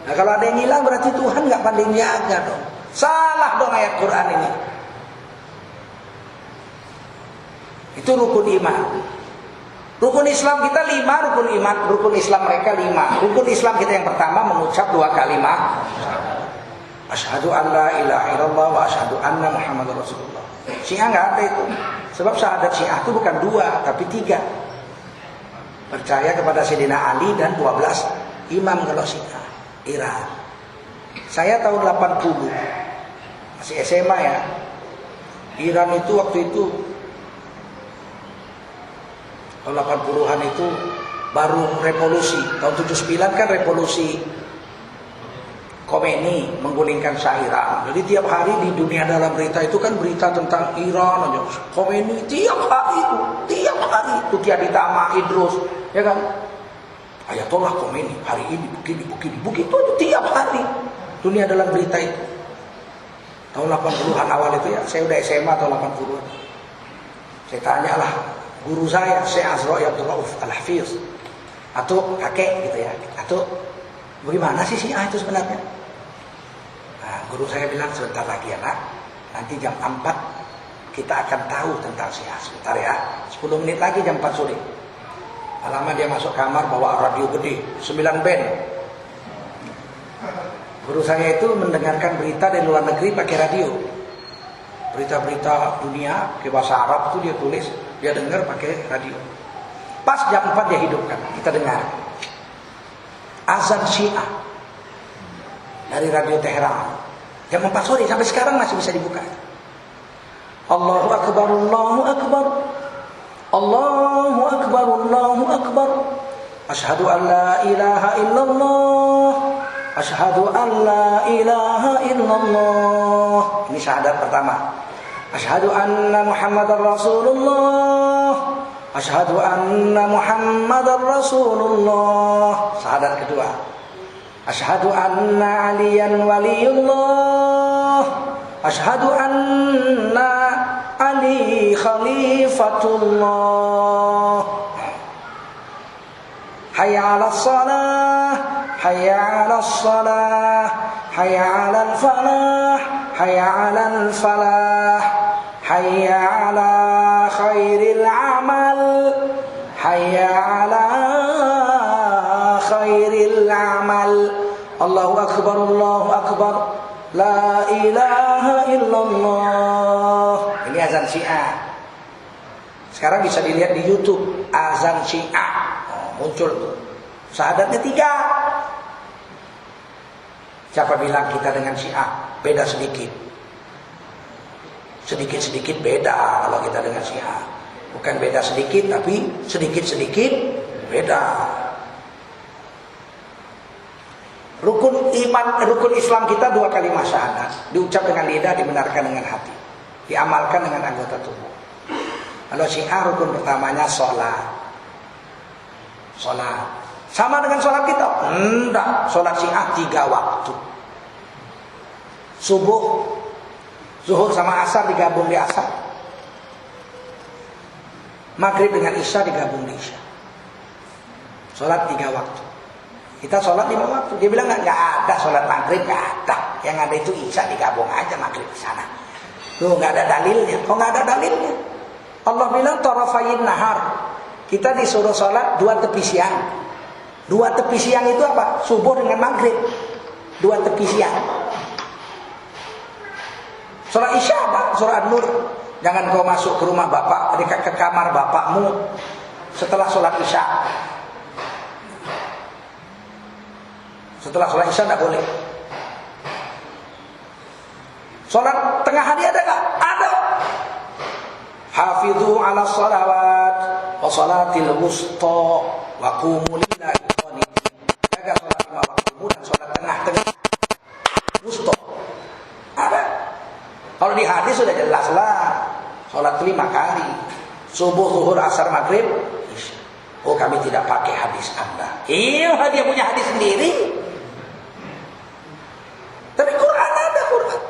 Nah, kalau ada yang hilang berarti Tuhan nggak pandai jaga dong. Salah dong ayat Quran ini. Itu rukun iman. Rukun Islam kita 5, rukun iman, rukun Islam mereka 5. Rukun Islam kita yang pertama mengucap 2 kalimat. Asyhadu an la ilaha illallah wa asyhadu anna Muhammadar Rasulullah. Syiah nggak ada itu. Sebab syahadat Syiah itu bukan 2 tapi 3. Percaya kepada Sayyidina Ali dan 12 imam kalau Syiah Iran. Saya tahun 80 masih SMA ya. Iran itu waktu itu tahun 80-an itu baru revolusi. Tahun 79 kan revolusi Khomeini menggulingkan Shah Iran. Jadi tiap hari di dunia dalam berita itu kan berita tentang Iran aja. Khomeini tiap hari itu tiada ditama Idrus, ya kan? Ayatollah Khomeini hari ini begini begitu aja tiap hari dunia dalam berita itu. Tahun 80-an awal itu ya, saya udah SMA tahun 80-an. Saya tanyalah guru saya, Syekh Azra'i Abdul Rauf Al-Hafiz, atau kakek gitu ya, atau bagaimana sih Syiah itu sebenarnya? Nah, guru saya bilang sebentar lagi ya nak, nanti jam 4 kita akan tahu tentang Syiah. Sebentar ya, 10 menit lagi jam 4 sore. Lama dia masuk kamar bawa radio gede, 9 band. Guru saya itu mendengarkan berita dari luar negeri pakai radio. Berita-berita dunia ke bahasa Arab itu dia tulis, dia dengar pakai radio. Pas jam 4 dia hidupkan, kita dengar azan Syiah dari radio Teheran. Jam 4 sore sampai sekarang masih bisa dibuka. Allahu Akbar, Allahu Akbar, Allahu Akbar, Allahu Akbar. Asyhadu an la ilaha illallah, asyhadu an la ilaha illallah. Ini syahadat pertama. Asyhadu anna Muhammadar Rasulullah, asyhadu anna Muhammadar Rasulullah. Syahadat kedua. Asyhadu anna Aliyan waliyullah, asyhadu anna Ali khalifatullah. Hayya 'alas shalah, hayya 'alas shalah, hayya 'alal falah, hayya 'alal falah, hayya 'ala khairil amal, hayya 'ala khairil amal. Allahu akbar, Allahu akbar, la ilaha illallah. Ini azan Syiah. Sekarang bisa dilihat di YouTube azan Syiah. Muncul tuh. Syahadatnya 3. Siapa bilang kita dengan Syiah beda sedikit? Sedikit-sedikit beda kalau kita dengan Syiah. Bukan beda sedikit tapi sedikit-sedikit beda. Rukun iman, rukun Islam kita 2 kalimat syahadat, diucap dengan lidah, dibenarkan dengan hati, diamalkan dengan anggota tubuh. Kalau Syiah rukun pertamanya sholat. Sholat sama dengan sholat kita? Enggak. Sholat Syiah 3 waktu. Subuh, zuhur sama asar digabung di asar. Maghrib dengan isya digabung di isya. Sholat 3 waktu. Kita sholat 5 waktu. Dia bilang nggak ada sholat maghrib, nggak ada. Yang ada itu isya digabung aja maghrib di sana. Tuh nggak ada dalilnya. Kok nggak ada dalilnya? Allah bilang tarafayin nahar. Kita disuruh sholat 2 tepi siang. Dua tepi siang itu apa? Subuh dengan maghrib. Dua tepi siang. Sholat isya apa? Surah An-Nur. Jangan kau masuk ke rumah bapak, ke kamar bapakmu setelah sholat isya. Setelah sholat isya tidak boleh. Sholat tengah hari ada nggak? Ada. Hafidhu ala salawat wa salatil wusta wa qumu lillahi qanitin. Jaga sholat lima waktu dan sholat tengah-tengah. Wusta. Ada. Kalau di hadis sudah jelas lah. Sholat 5 kali. Subuh, zuhur, asar, maghrib, isya. Oh, kami tidak pakai hadis Anda. Iya, dia punya hadis sendiri. Tapi Quran ada, Quran.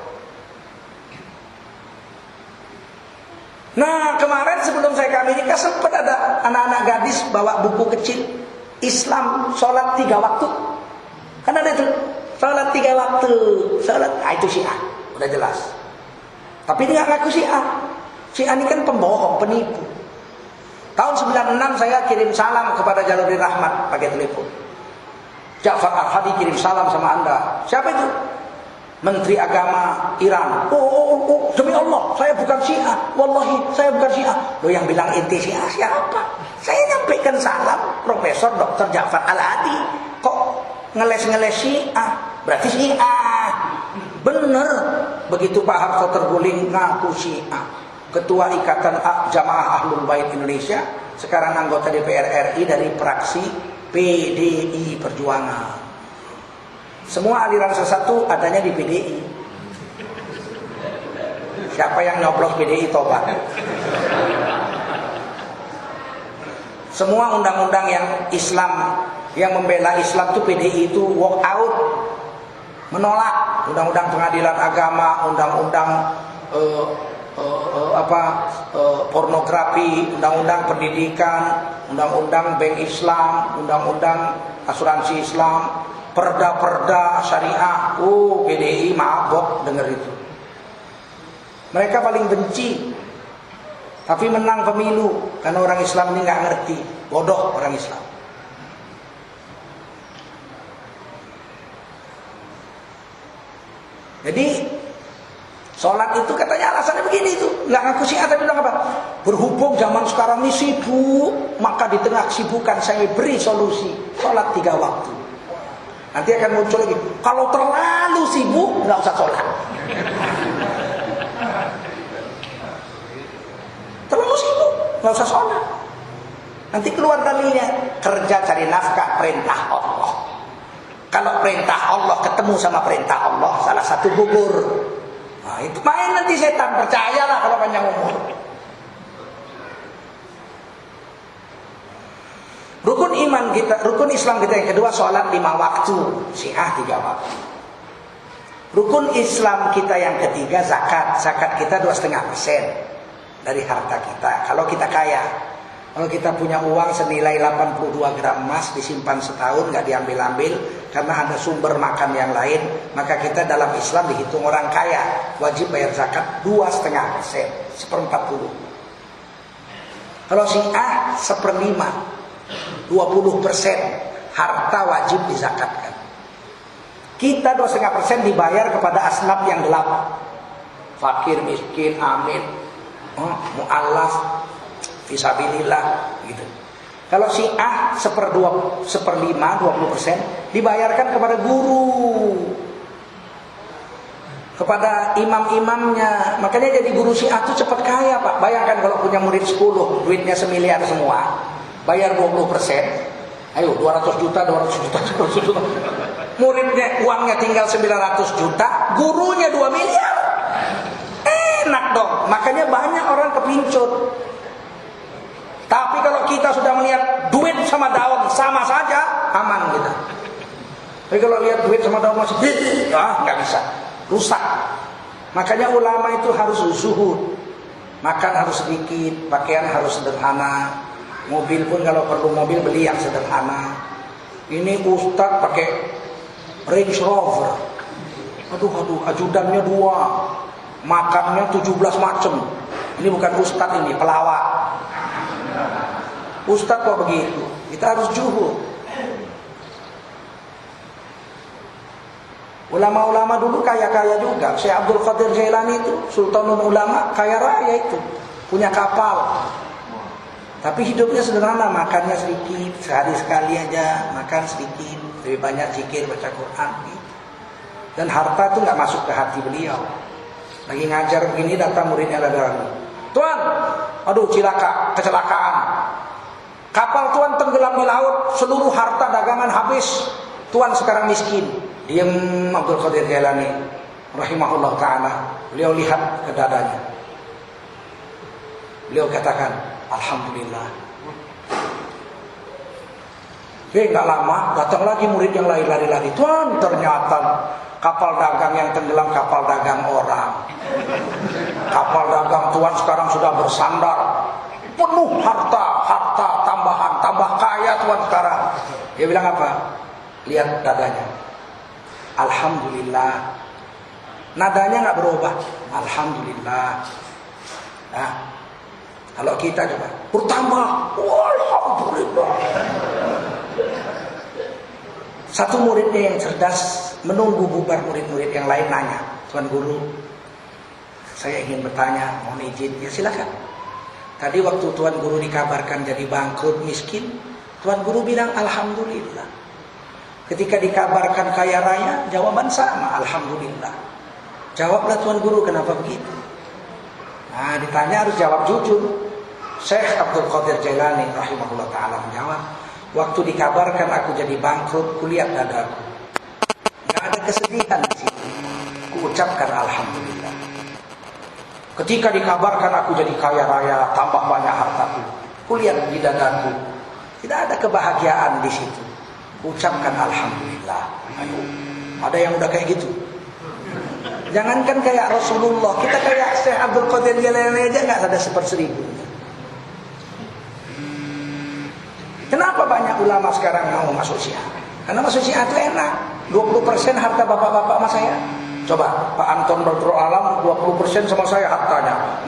Nah, kemarin sebelum saya ke Amerika sempat ada anak-anak gadis bawa buku kecil Islam sholat 3 waktu. Kan ada itu sholat 3 waktu. Sholat, itu Syiah, udah jelas. Tapi dia nggak ngaku Syiah. Syiah ini kan pembohong, penipu. Tahun 96 saya kirim salam kepada Jaludin Rahmat pakai telepon. Ja'far Al-Hadi kirim salam sama Anda. Siapa itu? Menteri Agama Iran. Oh, demi Allah, saya bukan Syiah. Wallahi, saya bukan Syiah. Loh, yang bilang inti Syiah siapa? Saya nyampaikan salam Profesor Dr. Ja'far Al-Hadi. Kok ngeles-ngeles Syiah? Berarti Syiah. Bener. Begitu Pak Harto terguling ngaku Syiah. Ketua Ikatan Jamaah Ahlul Bait Indonesia, sekarang anggota DPR RI dari fraksi PDI Perjuangan. Semua aliran sesat itu adanya di PDI. Siapa yang nyoblos PDI tobat? Semua undang-undang yang Islam, yang membela Islam itu PDI itu walk out, menolak undang-undang pengadilan agama, undang-undang pornografi, undang-undang pendidikan, undang-undang bank Islam, undang-undang asuransi Islam, perda-perda syariah. Oh, PDI mabok dengar itu. Mereka paling benci, tapi menang pemilu karena orang Islam ini nggak ngerti, bodoh orang Islam. Jadi sholat itu katanya alasannya begini itu, nggak ngaku Syiah tapi bilang apa? Berhubung zaman sekarang ini sibuk, maka di tengah kesibukan saya beri solusi sholat 3 waktu. Nanti akan muncul lagi, kalau terlalu sibuk nggak usah sholat. Terlalu sibuk nggak usah sholat. Nanti keluar dalilnya, kerja cari nafkah perintah Allah. Kalau perintah Allah ketemu sama perintah Allah, salah satu gugur. Nah, itu main nanti setan, percayalah kalau panjang umur. Rukun iman kita, rukun Islam kita yang kedua sholat 5 waktu, Syiah 3 waktu. Rukun Islam kita yang ketiga zakat. Zakat kita 2,5% dari harta kita. Kalau kita kaya, kalau kita punya uang senilai 82 gram emas disimpan setahun nggak diambil-ambil karena ada sumber makan yang lain, maka kita dalam Islam dihitung orang kaya, wajib bayar zakat 2,5%, 1/40. Kalau Syiah 1/5, 20% harta wajib dizakatkan. Kita 2,5% dibayar kepada asnaf yang 8, fakir, miskin, amin, mu'allaf, fisabilillah gitu. Kalau Syiah 1/5, 20% dibayarkan kepada guru, kepada imam-imamnya. Makanya jadi guru Syiah itu cepat kaya, Pak. Bayangkan kalau punya murid 10, duitnya semiliar semua, bayar 20%. Ayo 200 juta, 200 juta, 200 juta. Muridnya uangnya tinggal 900 juta, gurunya 2 miliar. Enak dong. Makanya banyak orang kepincut. Tapi kalau kita sudah melihat duit sama daun sama saja, aman kita. Tapi kalau lihat duit sama daun masih nggak bisa, rusak. Makanya ulama itu harus zuhud. Makan harus sedikit, pakaian harus sederhana. Mobil pun kalau perlu mobil beli yang sederhana. Ini ustadz pakai Range Rover. Aduh, ajudannya 2, makannya 17 macam. Ini bukan ustadz, ini pelawak. Ustadz kok begitu? Kita harus juhud. Ulama-ulama dulu kaya-kaya juga. Syekh Abdul Qadir Jailani itu sultanul ulama, kaya raya itu, punya kapal. Tapi hidupnya sederhana, makannya sedikit, sehari sekali aja makan sedikit, lebih banyak zikir, baca Quran. Dan harta itu nggak masuk ke hati beliau. Lagi ngajar begini, datang muridnya dagang. Tuan, aduh kecelakaan. Kapal Tuan tenggelam di laut, seluruh harta dagangan habis. Tuan sekarang miskin. Diam Abdul Qadir Jailani rahimahullah ta'ala. Beliau lihat ke dadanya. Beliau katakan, alhamdulillah. Nggak lama datang lagi murid yang lain lari-lari. Tuan, ternyata kapal dagang yang tenggelam kapal dagang orang. Kapal dagang Tuan sekarang sudah bersandar, penuh harta tambahan, tambah kaya Tuan sekarang. Dia bilang apa? Lihat dadanya. Alhamdulillah. Nadanya nggak berubah. Alhamdulillah. Nah, kalau kita coba bertambah, alhamdulillah. Satu muridnya yang cerdas menunggu bubar murid-murid yang lain nanya, Tuan Guru, saya ingin bertanya, mohon izin. Ya silakan. Tadi waktu Tuan Guru dikabarkan jadi bangkrut miskin, Tuan Guru bilang alhamdulillah. Ketika dikabarkan kaya raya, jawaban sama, alhamdulillah. Jawablah Tuan Guru, kenapa begitu? Nah, ditanya harus jawab jujur. Syekh Abdul Qadir Jailani rahimahullah ta'ala menjawab, waktu dikabarkan aku jadi bangkrut, kulihat dadaku. Gak ada kesedihan di situ. Kuucapkan alhamdulillah. Ketika dikabarkan aku jadi kaya raya, tambah banyak hartaku, kulihat di dadaku. Tidak ada kebahagiaan di situ. Ucapkan alhamdulillah. Ayo, ada yang udah kayak gitu. Jangankan kayak Rasulullah, kita kayak Syekh Abdul Qadir Jailani aja nggak ada 1/1000. Kenapa banyak ulama sekarang mau masuk Syiah? Karena masuk Syiah itu enak. 20% harta bapak-bapak sama saya. Coba Pak Anton Badrul Alam 20% sama saya hartanya.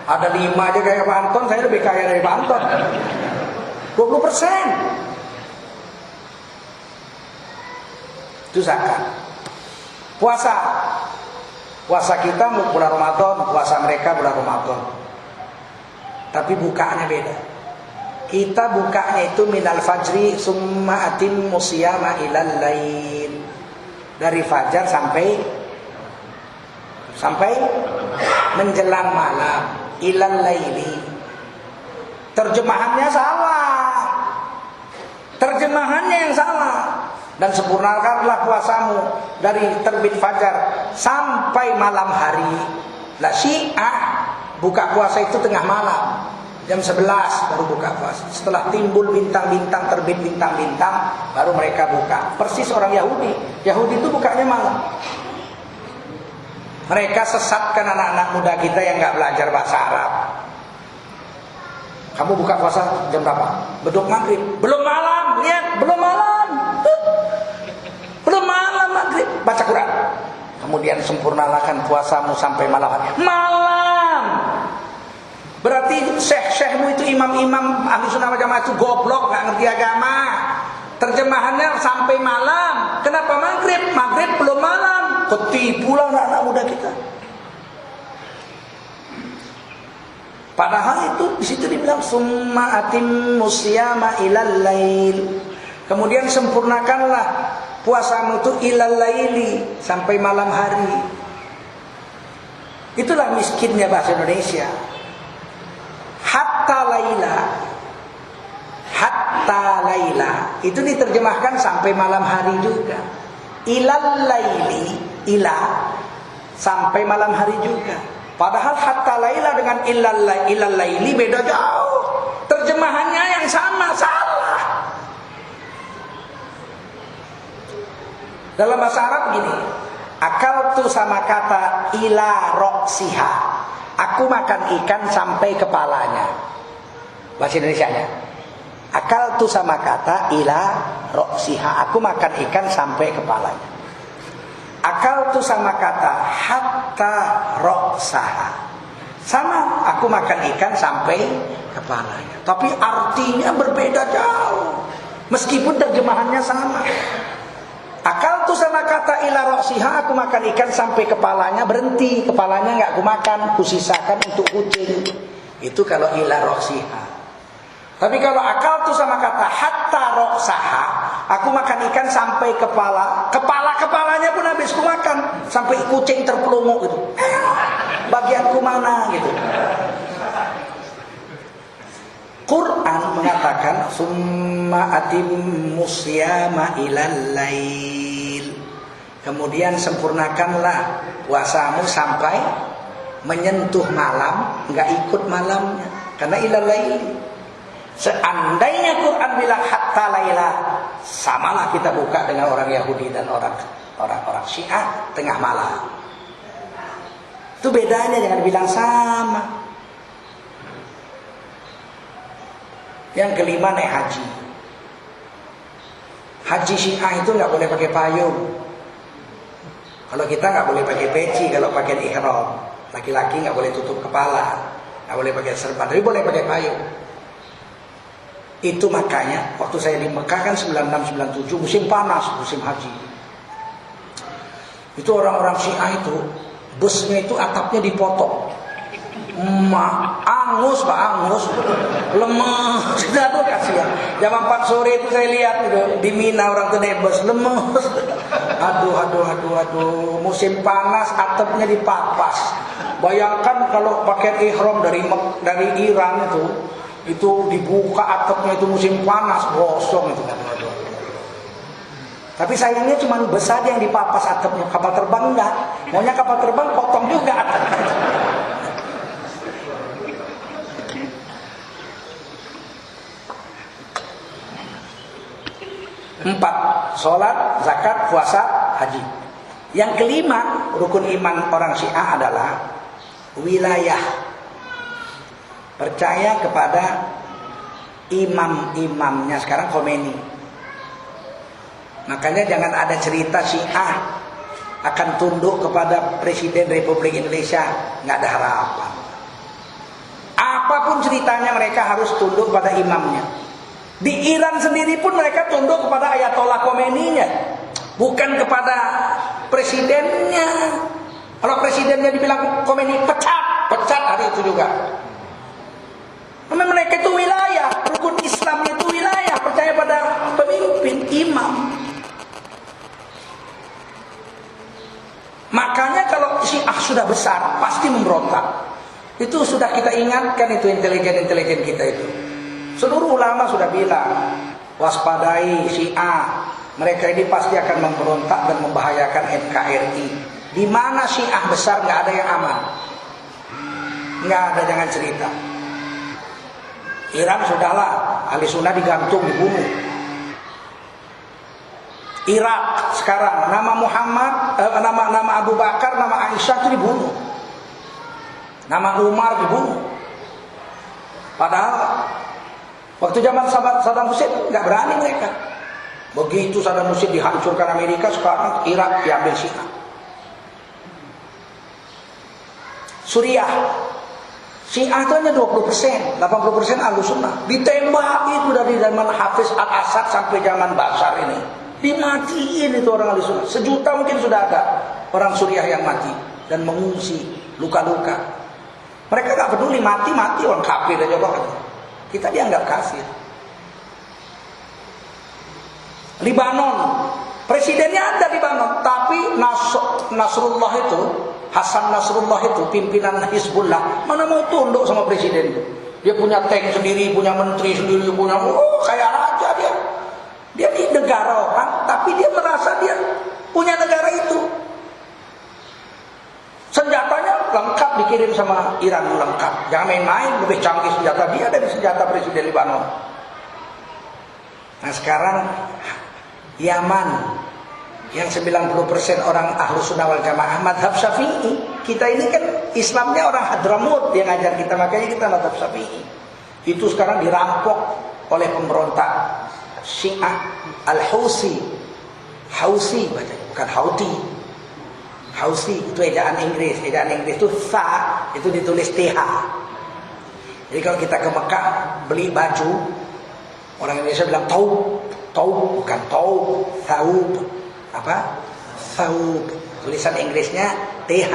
Ada 5 aja kayak Pak Anton, saya lebih kaya dari Pak Anton. 20%. Itu zakat. Puasa kita bulan Ramadan, puasa mereka bulan Ramadan. Tapi bukaannya beda. Kita bukanya itu minal fajri summa atimmu siyama ilal lail. Dari fajar sampai menjelang malam, ilal laili. Terjemahannya salah. Terjemahannya yang salah. Dan sempurnakanlah puasamu dari terbit fajar sampai malam hari. Lah Syiah buka puasa itu tengah malam, jam 11 baru buka puasa. Setelah timbul bintang-bintang, terbit bintang-bintang, baru mereka buka. Persis orang Yahudi. Yahudi itu bukanya malam. Mereka sesatkan anak-anak muda kita yang nggak belajar bahasa Arab. Kamu buka puasa jam berapa? Beduk maghrib. Belum malam, lihat, belum malam. Belum malam maghrib, baca Quran. Kemudian sempurnakan puasamu sampai malam hari. Malam. Berarti syekh-syekhmu itu imam-imam ahli sunnah wal jamaah itu goblok, gak ngerti agama. Terjemahannya sampai malam. Kenapa maghrib? Maghrib belum malam. Ketipulah anak-anak muda kita. Padahal itu di situ dibilang summa atimmu siyama ilal lail. Kemudian sempurnakanlah puasamu itu ilal laili, sampai malam hari. Itulah miskinnya bahasa Indonesia. Hatta laila itu diterjemahkan sampai malam hari juga. Ilal laili, ila sampai malam hari juga. Padahal hatta laila dengan ilal laili beda jauh. Terjemahannya yang sama, salah. Dalam bahasa Arab gini, akal tu sama kata ila roksiha. Aku makan ikan sampai kepalanya. Bahasa Indonesianya. Akal tu sama kata ila roksiha. Aku makan ikan sampai kepalanya. Akal tu sama kata hatta roksaha. Sama, aku makan ikan sampai kepalanya. Tapi artinya berbeda jauh. Meskipun terjemahannya sama. Akal tuh sama kata ila roksiha, aku makan ikan sampai kepalanya berhenti, kepalanya nggak aku makan, aku sisakan untuk kucing. Itu kalau ila roksiha. Tapi kalau akal tuh sama kata hatta roksaha, aku makan ikan sampai kepalanya pun habis aku makan, sampai kucing terpelunguk gitu. Bagianku mana gitu. Quran mengatakan summa atimmu siyama ilal lail. Kemudian sempurnakanlah puasamu sampai menyentuh malam, enggak ikut malamnya. Karena ilal lail. Seandainya Quran bilang hatta laila, samalah kita buka dengan orang Yahudi dan orang Syiah tengah malam. Itu bedanya, jangan dibilang sama. Yang kelima, naik haji. Haji Syiah itu nggak boleh pakai payung. Kalau kita nggak boleh pakai peci kalau pakai ihram. Laki-laki nggak boleh tutup kepala, nggak boleh pakai serban, tapi boleh pakai payung. Itu makanya waktu saya di Mekah kan 96-97 musim panas, musim haji. Itu orang-orang Syiah itu busnya itu atapnya dipotong. Angus, lemes. Aduh kasihan. Jam 4 sore itu saya lihat itu di Mina orang tuh nebus lemes. Aduh. Musim panas atapnya dipapas. Bayangkan kalau pakai ihram dari Iran itu dibuka atapnya itu musim panas gosong itu. Tapi sayangnya cuma besar yang dipapas atapnya, kapal terbang enggak. Maunya kapal terbang potong juga atapnya. 4. Sholat, zakat, puasa, haji. Yang kelima, rukun iman orang Syiah adalah wilayah. Percaya kepada imam-imamnya. Sekarang Khomeini. Makanya jangan ada cerita Syiah akan tunduk kepada Presiden Republik Indonesia. Nggak ada harapan. Apapun ceritanya mereka harus tunduk pada imamnya. Di Iran sendiri pun mereka tunduk kepada Ayatollah Khomeini-nya, bukan kepada presidennya. Kalau presidennya dibilang Khomeini pecat hari itu juga. Memang mereka itu wilayah, rukun Islam itu wilayah, percaya pada pemimpin, imam. Makanya kalau Syiah sudah besar pasti memberontak. Itu sudah kita ingatkan itu intelijen kita itu. Seluruh ulama sudah bilang, waspadai Syiah, mereka ini pasti akan memberontak dan membahayakan NKRI. Di mana Syiah besar nggak ada yang aman, nggak ada, jangan cerita. Iran sudahlah, ahli sunnah digantung, dibunuh. Irak sekarang nama Muhammad, nama Abu Bakar, nama Aisyah itu dibunuh, nama Umar dibunuh. Padahal waktu zaman Saddam Hussein nggak berani mereka. Begitu Saddam Hussein dihancurkan Amerika, sekarang Irak diambil Syiah. Suriah, Syiah itu hanya 20%, 80% Ahlus Sunnah. Ditembak itu dari zaman Hafiz al-Assad sampai zaman Bashar ini. Dimatiin itu orang Ahlus Sunnah. 1 juta mungkin sudah ada orang Suriah yang mati dan mengungsi, luka-luka. Mereka nggak peduli, mati orang kafir aja kok. Kita dianggap kafir. Libanon, presidennya ada Libanon, tapi Nasrullah itu, Hasan Nasrullah itu, pimpinan Hizbullah, mana mau tunduk sama presiden itu? Dia punya tank sendiri, punya menteri sendiri, punya kayak raja dia. Dia di negara orang, tapi dia merasa dia punya negara itu. Senjatanya lengkap dikirim sama Iran, lengkap. Jangan main-main, lebih canggih senjata dia dari senjata presiden Libanon. Nah sekarang Yaman, yang 90% orang Ahlus Sunnah wal Jamaah madhab Syafi'i. Kita ini kan Islamnya orang Hadramut yang ngajar kita, makanya kita madhab Syafi'i. Itu sekarang dirampok oleh pemberontak Syiah Al-Houthi. Houthi bacanya, bukan Houthi. Houthi itu ejaan Inggris. Ejaan Inggris itu tha, itu ditulis th. Jadi kalau kita ke Mekah beli baju, orang Indonesia bilang taub, bukan taub, taub. apa? Thawb. Tulisan Inggrisnya TH.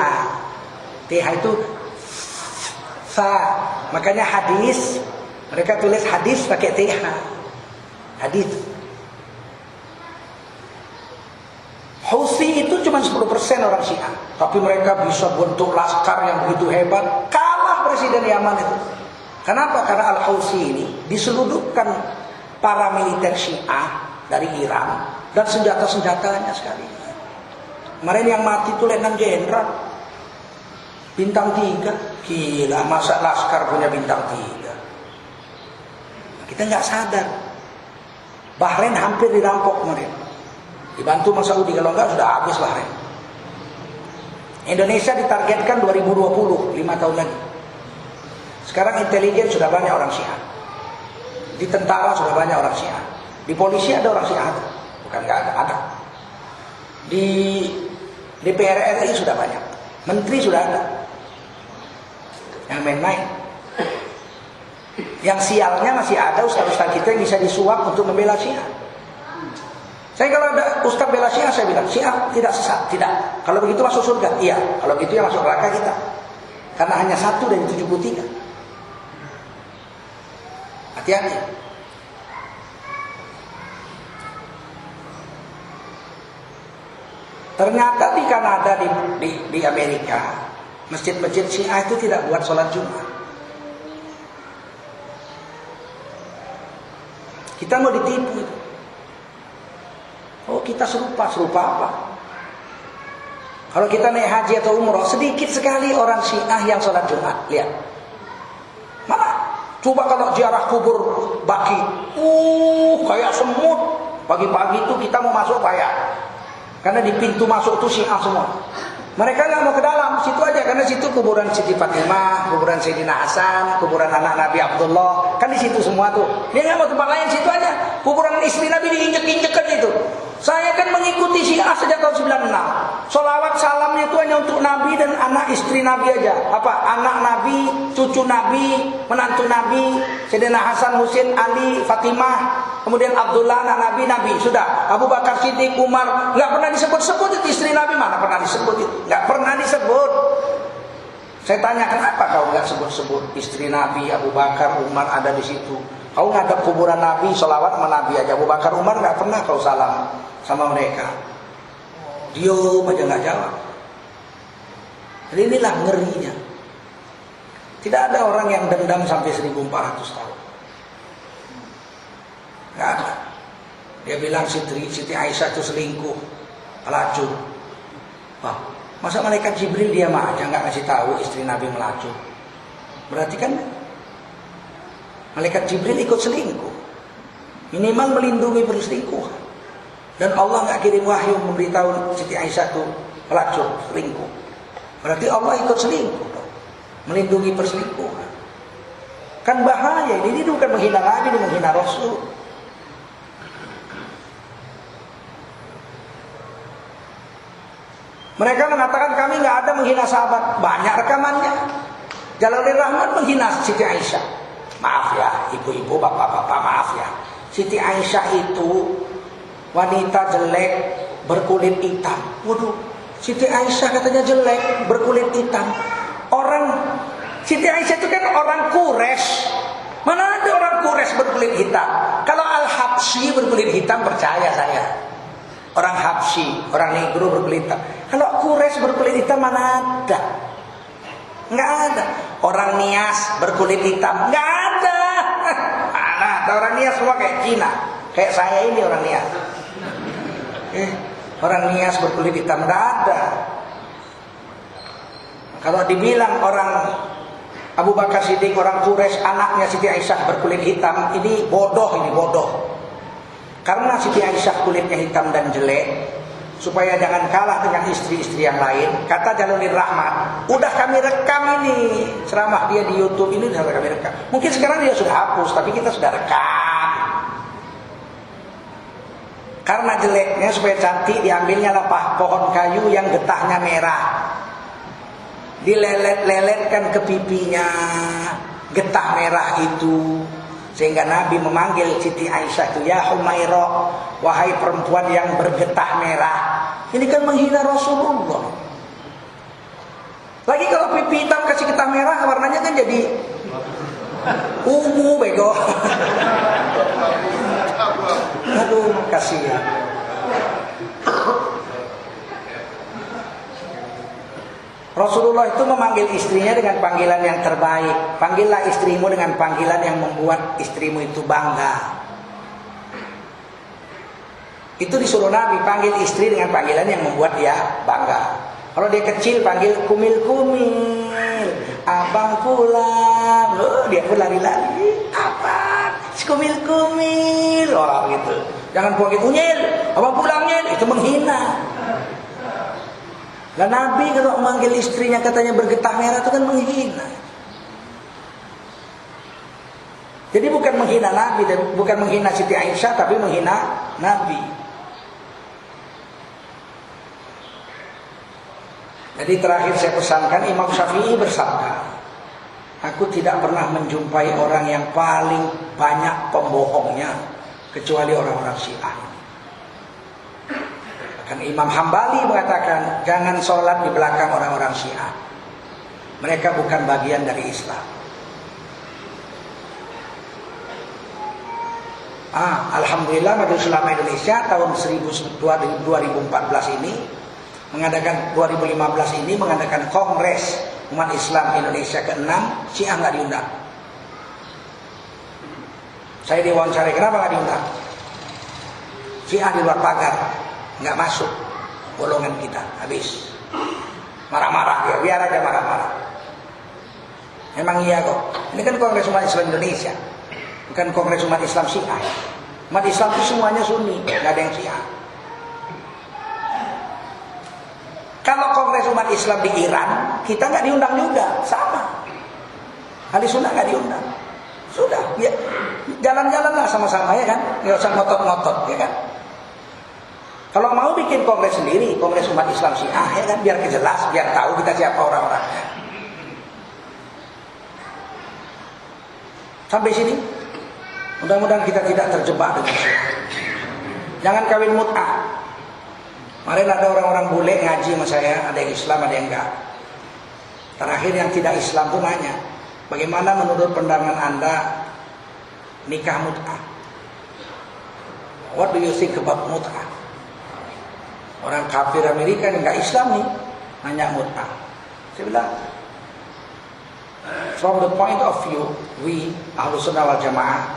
TH itu fa. Makanya hadis mereka tulis hadis pakai TH. Hadis. Houthi itu cuma 10% orang Syiah, tapi mereka bisa bentuk laskar yang begitu hebat, kalah presiden Yaman itu. Kenapa? Karena Al-Houthi ini diseludupkan para militer Syiah dari Iran dan senjata-senjatanya sekali. Kemarin yang mati itu Letnan Jenderal bintang 3. Gila, masa laskar punya bintang 3? Kita nggak sadar. Bahrain hampir dirampok kemarin. Dibantu sama Saudi, kalau enggak sudah habis Bahrain. Indonesia ditargetkan 2020, 5 tahun lagi. Sekarang intelijen sudah banyak orang Syiah. Di tentara sudah banyak orang Syiah. Di polisi ada orang Syiah, bukan enggak ada. Di DPR RI sudah banyak. Menteri sudah ada. Yang main-main. Yang sialnya masih ada ustaz-ustaz kita yang bisa disuap untuk membela Syiah. Saya kalau ada ustaz bela Syiah, saya bilang Syiah tidak sesat, tidak. Kalau begitu masuk surga, iya. Kalau begitu yang masuk neraka kita. Karena hanya 1 dari 73. Hati-hati. Ternyata di Kanada, di Amerika, masjid-masjid Syiah itu tidak buat sholat Jumat. Kita mau ditipu itu. Oh, kita serupa apa? Kalau kita naik haji atau umroh, sedikit sekali orang Syiah yang sholat Jumat. Lihat. Mana? Coba kalau ziarah kubur Baqi. Kayak semut. Pagi-pagi itu kita mau masuk payah. Karena di pintu masuk itu Syiah semua. Mereka nggak mau ke dalam, situ aja. Karena situ kuburan Siti Fatimah, kuburan Sayyidina Hasan, kuburan anak Nabi Abdullah. Kan di situ semua tuh. Dia nggak mau tempat lain, situ aja. Kuburan istri Nabi diinjek-injek kan itu. Saya kan mengikuti Syiah sejak tahun 96. Sholawat salamnya itu hanya untuk Nabi dan anak istri Nabi aja. Apa? Anak Nabi, cucu Nabi, menantu Nabi, Sayyidina Hasan, Husain, Ali, Fatimah, kemudian Abdullah anak Nabi, Nabi. Sudah. Abu Bakar Siddiq, Umar, nggak pernah disebut-sebut itu istri Nabi, mana pernah disebut itu? Nggak pernah disebut. Saya tanya, kenapa kau nggak sebut-sebut istri Nabi, Abu Bakar, Umar ada di situ? Kau ngadep kuburan Nabi, sholawat sama Nabi aja. Abu Bakar, Umar nggak pernah kau salam sama mereka. Diam aja nggak jawab. Jadi inilah ngerinya. Tidak ada orang yang dendam sampai 1400 tahun. Nggak ada. Dia bilang Siti Aisyah itu selingkuh, pelacur. Wah, masa malaikat Jibril diam aja nggak ngasih tahu istri Nabi melacur? Berarti kan malaikat Jibril ikut selingkuh. Minimal melindungi perselingkuhan. Dan Allah nggak kirim wahyu memberitahu Siti Aisyah itu pelacur, selingkuh. Berarti Allah ikut selingkuh dong. Melindungi perselingkuhan. Kan bahaya. Ini bukan menghina Nabi, ini menghina Rasul. Mereka mengatakan kami nggak ada menghina sahabat. Banyak rekamannya. Jalalain Rahman menghina Siti Aisyah. Maaf ya, ibu-ibu, bapak-bapak, maaf ya. Siti Aisyah itu wanita jelek berkulit hitam. Waduh, Siti Aisyah katanya jelek berkulit hitam. Siti Aisyah itu kan orang Quraisy. Mana ada orang Quraisy berkulit hitam? Kalau Al-Habsyi berkulit hitam percaya saya. Orang Habsyi, orang Negro berkulit hitam. Kalau Quraisy berkulit hitam mana ada? Nggak ada. Orang Nias berkulit hitam nggak ada. Mana ada orang Nias semua kayak Cina. Kayak saya ini orang Nias. Orang Nias berkulit hitam nggak ada. Kalau dibilang orang Abu Bakar Siddiq, orang Quraisy, anaknya Siti Aisyah berkulit hitam, ini bodoh. Karena Siti Aisyah kulitnya hitam dan jelek, supaya jangan kalah dengan istri-istri yang lain, kata Jalalain Rahman, udah kami rekam ini ceramah dia di YouTube ini, sudah kami rekam. Mungkin sekarang dia sudah hapus, tapi kita sudah rekam. Karena jeleknya supaya cantik, diambilnya lah pohon kayu yang getahnya merah, dilelet-leletkan ke pipinya getah merah itu, Sehingga Nabi memanggil Siti Aisyah itu, ya Humairah, wahai perempuan yang bergetah merah. Ini kan menghina Rasulullah. Lagi kalau pipi hitam kasih getah merah, warnanya kan jadi ungu bego. Aduh, kasihan. Rasulullah itu memanggil istrinya dengan panggilan yang terbaik. Panggillah istrimu dengan panggilan yang membuat istrimu itu bangga. Itu disuruh Nabi, panggil istri dengan panggilan yang membuat dia bangga. Kalau dia kecil panggil kumil-kumil, abang pulang. Oh, dia pun lari-lari. Abang, kumil-kumil. Oh, gitu. Jangan panggil unyil, abang pulang nyil. Itu menghina. Dan Nabi kalau memanggil istrinya katanya bergetah merah itu kan menghina. Jadi bukan menghina Nabi dan bukan menghina Siti Aisyah, tapi menghina Nabi. Jadi terakhir saya pesankan, Imam Syafi'i bersabda, aku tidak pernah menjumpai orang yang paling banyak pembohongnya kecuali orang-orang Syiah. Bahkan Imam Hambali mengatakan, jangan sholat di belakang orang-orang Syiah. Mereka bukan bagian dari Islam. Alhamdulillah Majelis Ulama Indonesia tahun 2014 ini mengadakan, 2015 ini mengadakan Kongres Umat Islam Indonesia ke-6, Syiah nggak diundang. Saya diwawancarai, kenapa nggak diundang? Syiah di luar pagar, nggak masuk golongan kita, habis. Marah-marah ya, biar aja marah-marah. Emang iya kok. Ini kan Kongres Umat Islam Indonesia, bukan Kongres Umat Islam Syiah. Umat Islam itu semuanya Sunni, nggak ada yang Syiah. Kalau Kongres Umat Islam di Iran, kita nggak diundang juga, sama. Ahli Sunnah nggak diundang. Sudah, ya, jalan-jalanlah sama-sama ya kan, nggak usah ngotot-ngotot ya kan. Kalau mau bikin kongres sendiri, Kongres Umat Islam Syiah ya kan, biar jelas, biar tahu kita siapa orang-orangnya. Sampai sini, mudah-mudahan kita tidak terjebak dengan Syiah. Jangan kawin mut'ah. Kemarin ada orang-orang bule ngaji sama saya, ada yang Islam, ada yang enggak. Terakhir yang tidak Islam pun nanya, bagaimana menurut pandangan Anda nikah mut'ah? What do you think about mut'ah? Orang kafir Amerika yang enggak Islam nih nanya mut'ah. Saya bilang, from the point of view, we Ahlus Sunnah wal Jamaah,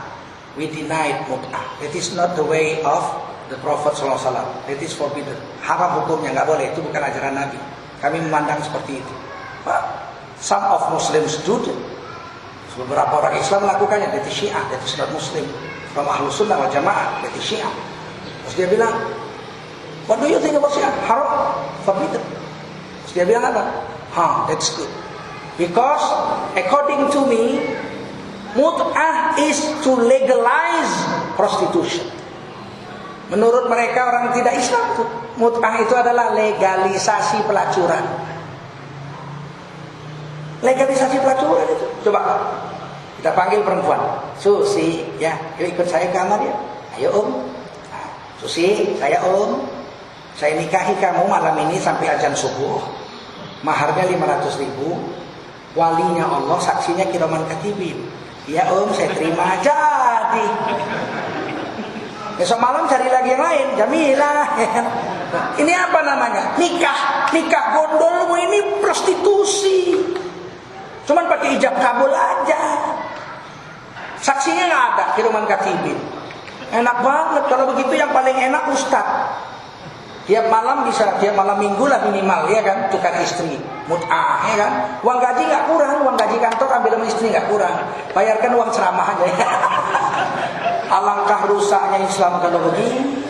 we denied mut'ah. It is not the way of the Prophet SAW. It is forbidden. Haram hukumnya, nggak boleh. Itu bukan ajaran Nabi. Kami memandang seperti itu. But some of Muslims do it. Beberapa orang Islam melakukannya. That is Syiah. That is not Muslim. From Ahlus Sunnah wal Jamaah. That is Syiah. Terus dia bilang, what do you think about Syiah? Haram, forbidden. Terus dia bilang apa? That's good. Because according to me, mut'ah is to legalize prostitution. Menurut mereka orang tidak Islam itu, mut'ah itu adalah legalisasi pelacuran. Legalisasi pelacuran itu. Coba kita panggil perempuan, Susi, ya, yuk ikut saya ke kamar ya. Ayo Om. Susi, saya Om. Saya nikahi kamu malam ini sampai azan subuh. Maharnya 500.000. Walinya Allah, saksinya kiraman katibin. Ya Om, saya terima. Jadi besok malam cari lagi yang lain, Jamilah. Ini apa namanya? Nikah. Nikah gondolmu ini prostitusi. Cuman pakai ijab kabul aja. Saksinya nggak ada, kiraman katibin. Enak banget. Kalau begitu yang paling enak ustaz. Tiap malam bisa, tiap malam minggu lah minimal ya kan, tukar istri, mut'ah ya kan. Uang gaji nggak kurang, uang gaji kantor ambil sama istri nggak kurang. Bayarkan uang ceramah aja. Alangkah rusaknya Islam kalau begini.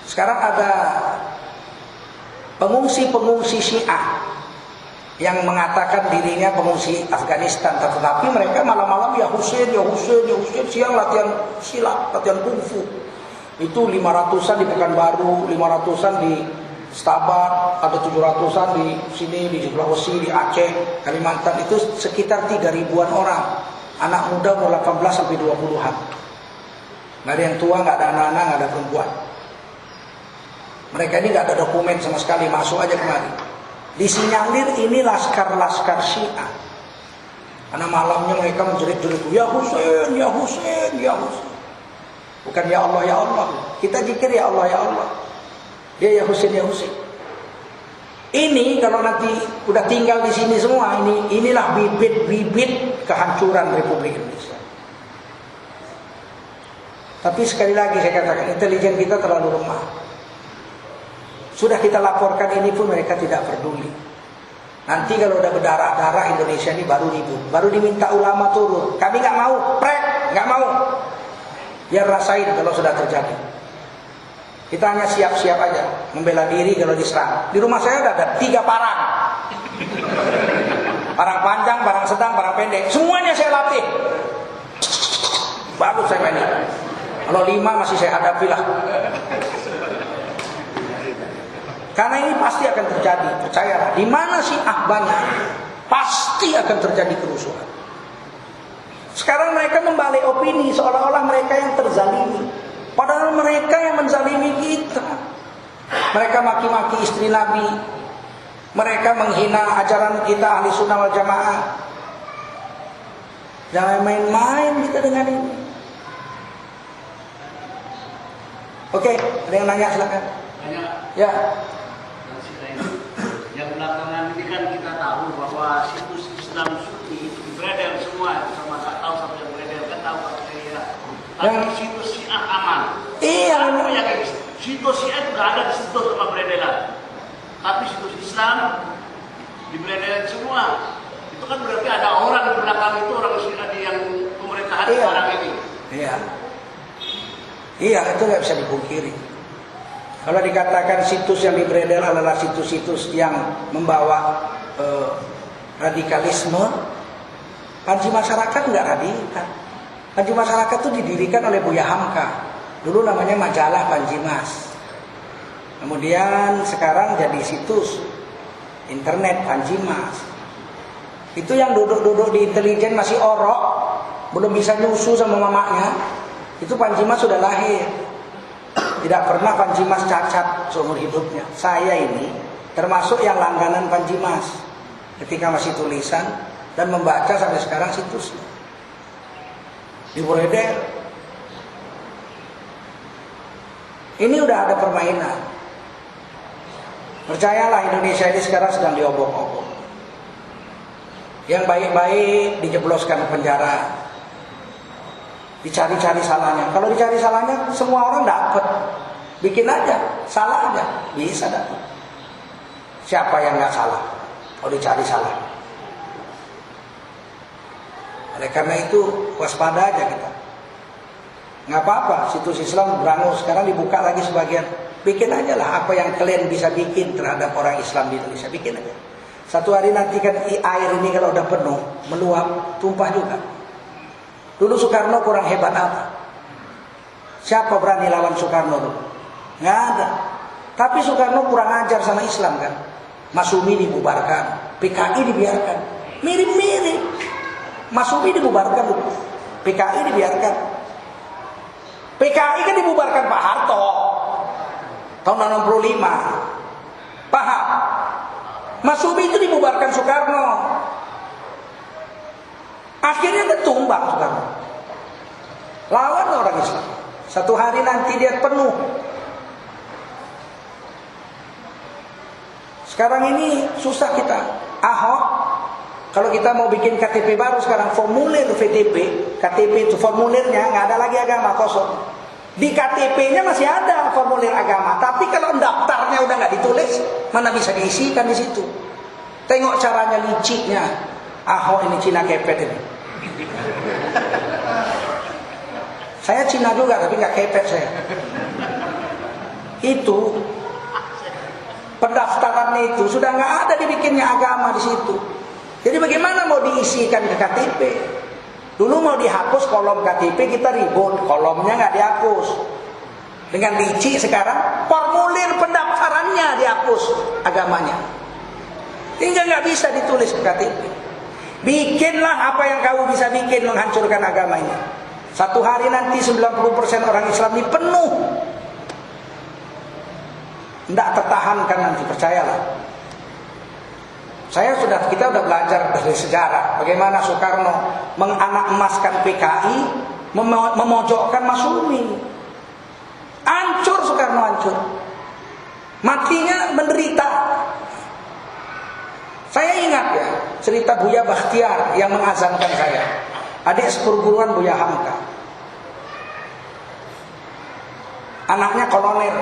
Sekarang ada pengungsi-pengungsi Syiah yang mengatakan dirinya pengungsi Afghanistan, tetapi mereka malam-malam ya Husain, siang latihan silat, latihan kungfu. Itu 500-an di Pekanbaru, 500-an di Stabat ada 700-an di sini, di Sulawesi, di Aceh, Kalimantan itu sekitar 3.000-an orang. Anak muda umur 18 sampai 20-an. Nggak ada yang tua, nggak ada anak-anak, nggak ada perempuan. Mereka ini nggak ada dokumen sama sekali, masuk aja kemari. Disinyalir ini laskar-laskar Syiah. Karena malamnya mereka menjerit-jerit, ya Husain, ya Husain, ya Husain. Bukan ya Allah, ya Allah. Kita zikir ya Allah, ya Allah. Dia ya Husain, ya Husain. Ini kalau nanti udah tinggal di sini semua, inilah bibit-bibit kehancuran Republik Indonesia. Tapi sekali lagi saya katakan, intelijen kita terlalu lemah. Sudah kita laporkan ini pun mereka tidak peduli. Nanti kalau udah berdarah-darah Indonesia ini baru ribut, baru diminta ulama turun. Kami nggak mau, nggak mau. Biar rasain kalau sudah terjadi. Kita hanya siap-siap aja membela diri kalau diserang. Di rumah saya ada 3 parang. Parang panjang, parang sedang, parang pendek. Semuanya saya latih. Bagus saya mainin. Kalau 5 masih saya hadapi lah. Karena ini pasti akan terjadi, percayalah. Di mana Syiah banyak, pasti akan terjadi kerusuhan. Sekarang mereka membalik opini seolah-olah mereka yang terzalimi. Padahal mereka yang menzalimi kita. Mereka maki-maki istri Nabi. Mereka menghina ajaran kita ahli sunnah wal jamaah. Jangan main-main kita dengan ini. Oke, ada yang nanya silakan. Banyak. Ya. Yang belakangan ini kan kita tahu bahwa situs Islam Sunni itu beredar semua, sama tak tahu sampai yang beredar kan tahu Pak Kiai. Tapi situs Syiah aman. Iya. Yang situs Syiah itu nggak ada di situs sama beredar. Tapi situs Islam diberedar semua. Itu kan berarti ada orang di belakang itu, orang Syiah yang pemerintahan sekarang ini. Iya. Iya, itu nggak bisa dipungkiri. Kalau dikatakan situs yang beredar adalah situs-situs yang membawa radikalisme, Panji Masyarakat nggak radikal. Panji Masyarakat itu didirikan oleh Buya Hamka. Dulu namanya majalah Panji Mas. Kemudian sekarang jadi situs internet Panji Mas. Itu yang duduk-duduk di intelijen masih orok, belum bisa nyusu sama mamanya. Itu Panji Mas sudah lahir. Tidak pernah Panji Mas cacat seumur hidupnya. Saya ini termasuk yang langganan Panji Mas ketika masih tulisan dan membaca sampai sekarang situsnya. Di beredar. Ini udah ada permainan. Percayalah Indonesia ini sekarang sedang diobok-obok. Yang baik-baik dijebloskan ke penjara. Dicari-cari salahnya. Kalau dicari salahnya, semua orang dapat. Bikin aja, salah aja, bisa dapat. Siapa yang nggak salah? Kalau dicari salah. Oleh karena itu, waspada aja kita. Nggak apa-apa, situs Islam berangus. Sekarang dibuka lagi sebagian. Bikin aja lah apa yang kalian bisa bikin terhadap orang Islam di Indonesia. Bikin aja. Satu hari nanti kan air ini kalau udah penuh, meluap, tumpah juga. Dulu Soekarno kurang hebat apa? Siapa berani lawan Soekarno dulu? Nggak ada. Tapi Soekarno kurang ajar sama Islam kan? Masyumi dibubarkan, PKI dibiarkan. Mirip-mirip. Masyumi dibubarkan dulu, PKI dibiarkan. PKI kan dibubarkan Pak Harto tahun 65. Paham? Masyumi itu dibubarkan Soekarno. Akhirnya ketumbang Soekarno. Lawan orang Islam. Satu hari nanti dia penuh. Sekarang ini susah kita. Ahok, kalau kita mau bikin KTP baru sekarang, formulir VTP, KTP itu formulirnya nggak ada lagi agama, kosong. Di KTP-nya masih ada formulir agama, tapi kalau daftarnya udah nggak ditulis, mana bisa diisikan di situ. Tengok caranya liciknya. Ahok ini Cina kepet ini. Saya Cina juga tapi nggak kepet saya. Itu pendaftarannya itu sudah nggak ada dibikinnya agama di situ. Jadi bagaimana mau diisikan ke KTP? Dulu mau dihapus kolom KTP kita ribut, kolomnya nggak dihapus. Dengan licik sekarang formulir pendaftarannya semuanya dihapus agamanya. Hingga nggak bisa ditulis ke KTP. Bikinlah apa yang kamu bisa bikin menghancurkan agama ini. Satu hari nanti 90% orang Islam ini penuh. Tidak tertahankan nanti, percayalah. Kita sudah belajar dari sejarah bagaimana Soekarno menganak emaskan PKI, memojokkan Masyumi. Hancur Soekarno, hancur. Matinya menderita. Saya ingat ya cerita Buya Bakhtiar yang mengazankan saya, adik seperguruan Buya Hamka. Anaknya kolonel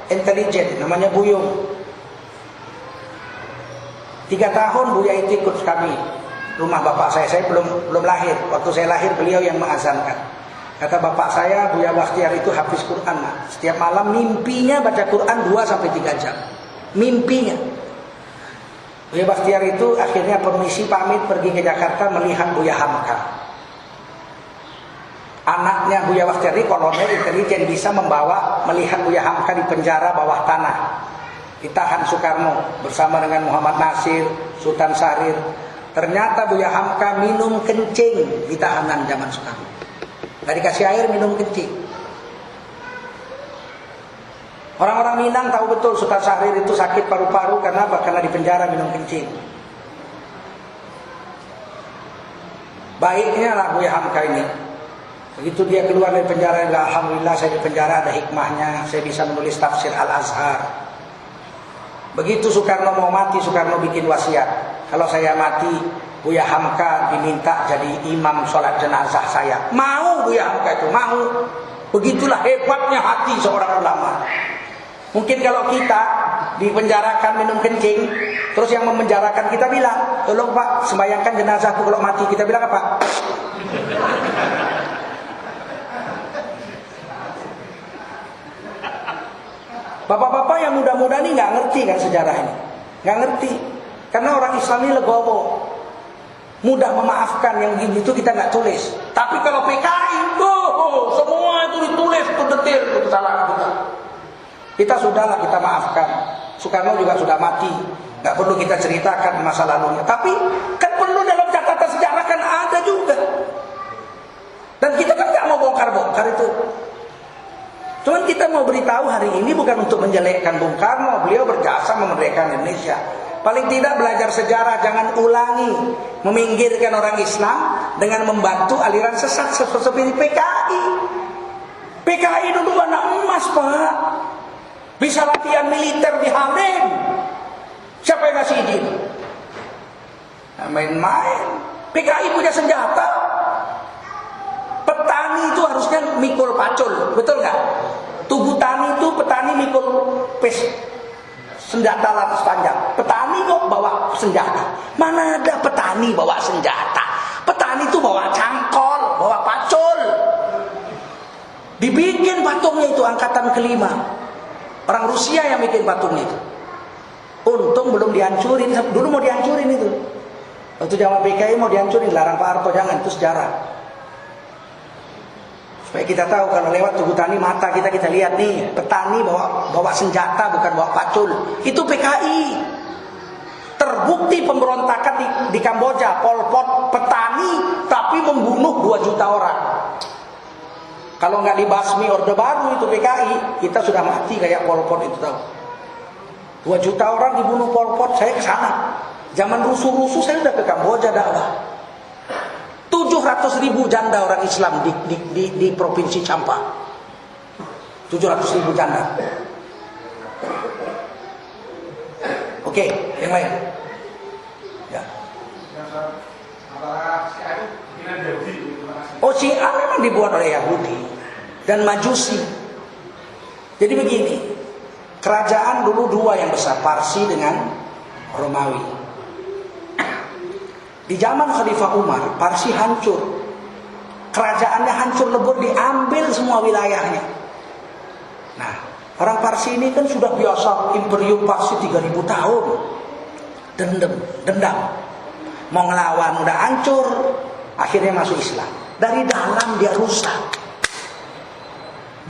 intelijen namanya Buyung. 3 tahun Buya itu ikut kami rumah bapak saya. Saya belum lahir. Waktu saya lahir beliau yang mengazankan. Kata bapak saya, Buya Bakhtiar itu hafiz Quran. Setiap malam mimpinya baca Quran 2-3 jam. Mimpinya. Buya Bakhtiar itu akhirnya permisi pamit pergi ke Jakarta melihat Buya Hamka. Anaknya Buya Bakhtiar ini kolonel intelijen, bisa melihat Buya Hamka di penjara bawah tanah. Ditahan Soekarno bersama dengan Muhammad Nasir, Sultan Syahrir. Ternyata Buya Hamka minum kencing di tahanan zaman Soekarno. Gak dikasih air, minum kencing. Orang-orang Minang tahu betul Sultan Syahrir itu sakit paru-paru karena apa? Karena di penjara minum kencing. Baiknya lah Buya Hamka ini. Begitu dia keluar dari penjara, alhamdulillah saya di penjara ada hikmahnya, saya bisa menulis tafsir Al-Azhar. Begitu Soekarno mau mati, Soekarno bikin wasiat. Kalau saya mati, Buya Hamka diminta jadi imam sholat jenazah saya. Mau Buya Hamka itu, mau. Begitulah hebatnya hati seorang ulama. Mungkin kalau kita dipenjarakan minum kencing, terus yang memenjarakan kita bilang, tolong Pak, sembayangkan jenazahku kalau mati. Kita bilang apa? Bapak-bapak yang muda-muda ini nggak ngerti kan sejarah ini, nggak ngerti. Karena orang Islam ini legowo, mudah memaafkan. Yang gini itu kita nggak tulis. Tapi kalau PKI, semua itu ditulis, itu detil, itu salah kita. Kita sudahlah, kita maafkan. Soekarno juga sudah mati, nggak perlu kita ceritakan masa lalunya. Tapi kan perlu dalam catatan sejarah kan ada juga. Dan kita kan nggak mau bongkar-bongkar itu. Cuman kita mau beritahu hari ini bukan untuk menjelekkan Bung Karno. Beliau berjasa memerdekakan Indonesia. Paling tidak belajar sejarah, jangan ulangi meminggirkan orang Islam dengan membantu aliran sesat seperti PKI. PKI dulu anak emas, Pak. Bisa latihan militer di Halim. Siapa yang ngasih izin? Nah, main-main. PKI punya senjata. Petani itu harusnya mikul pacul, betul nggak? Tubuh tani itu petani mikul senjata laras panjang. Petani kok bawa senjata? Mana ada petani bawa senjata? Petani itu bawa cangkol, bawa pacul. Dibikin patungnya itu angkatan ke-5. Orang Rusia yang bikin patungnya itu. Untung belum dihancurin. Dulu mau dihancurin itu. Waktu zaman PKI mau dihancurin, larang Pak Harto, jangan, itu sejarah. Supaya kita tahu kalau lewat tubuh tani mata kita lihat nih, petani bawa senjata bukan bawa pacul. Itu PKI. Terbukti pemberontakan di Kamboja, Pol Pot petani tapi membunuh 2 juta orang. Kalau nggak dibasmi Orde Baru itu PKI, kita sudah mati kayak Pol Pot itu tahu. 2 juta orang dibunuh Pol Pot, saya ke sana. Zaman rusuh-rusuh saya udah ke Kamboja dakwah. 700.000 janda orang Islam di provinsi Champa. 700.000 janda. Oke, yang lain. Ya. Oh, Syiah memang dibuat oleh Yahudi dan Majusi. Jadi begini, kerajaan dulu 2 yang besar, Parsi dengan Romawi. Di zaman Khalifah Umar, Parsi hancur. Kerajaannya hancur lebur, diambil semua wilayahnya. Nah, orang Parsi ini kan sudah biasa Imperium Parsi 3000 tahun. Dendam. Mau ngelawan udah hancur, akhirnya masuk Islam. Dari dalam dia rusak.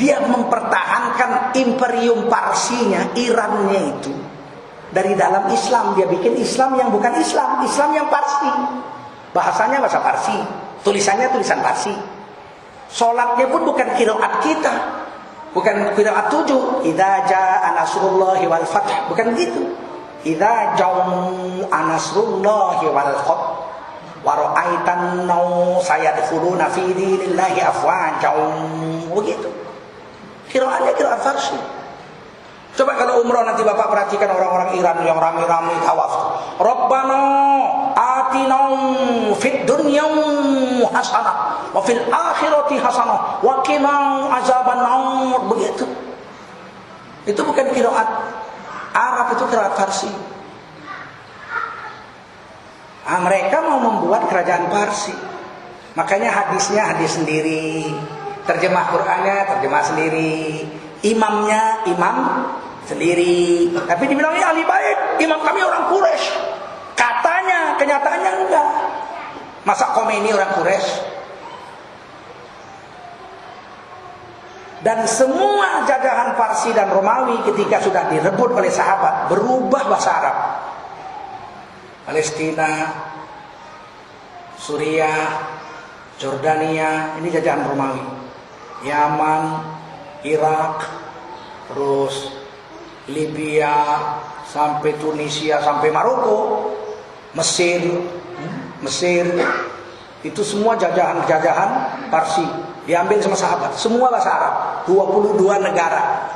Dia mempertahankan imperium Parsinya, Irannya itu. Dari dalam Islam, dia bikin Islam yang bukan Islam, Islam yang Parsi. Bahasanya bahasa Parsi, tulisannya tulisan Parsi. Sholatnya pun bukan qiraat kita, bukan qiraat 7. Idza jaa nasrullahi wal fath, bukan gitu. Idza jaa nasrullahi wal fath wa ra'aitan sayadkhuluna fi dinillahi afwajan, begitu. Qiraatnya qiraat Parsi. Coba kalau umroh nanti Bapak perhatikan orang-orang Iran yang rame-rame tawaf. Rabbana atina fid dunya hasanah wa fil akhirati hasanah wa qina azabannar, begitu. Itu bukan qiraat Arab, itu qiraat Parsi. Mereka mau membuat kerajaan Parsi. Makanya hadisnya hadis sendiri, terjemah Qur'annya terjemah sendiri, imamnya imam sendiri. Tapi dibilang ini ahli bait, imam kami orang Quraisy. Katanya, kenyataannya enggak. Masa Khomeini orang Quraisy? Dan semua jajahan Parsi dan Romawi ketika sudah direbut oleh sahabat berubah bahasa Arab. Palestina, Suriah, Jordania, ini jajahan Romawi. Yaman, Irak, terus Libya, sampai Tunisia, sampai Maroko, Mesir, itu semua jajahan-jajahan Parsi diambil sama sahabat, semua bahasa Arab. 22 negara,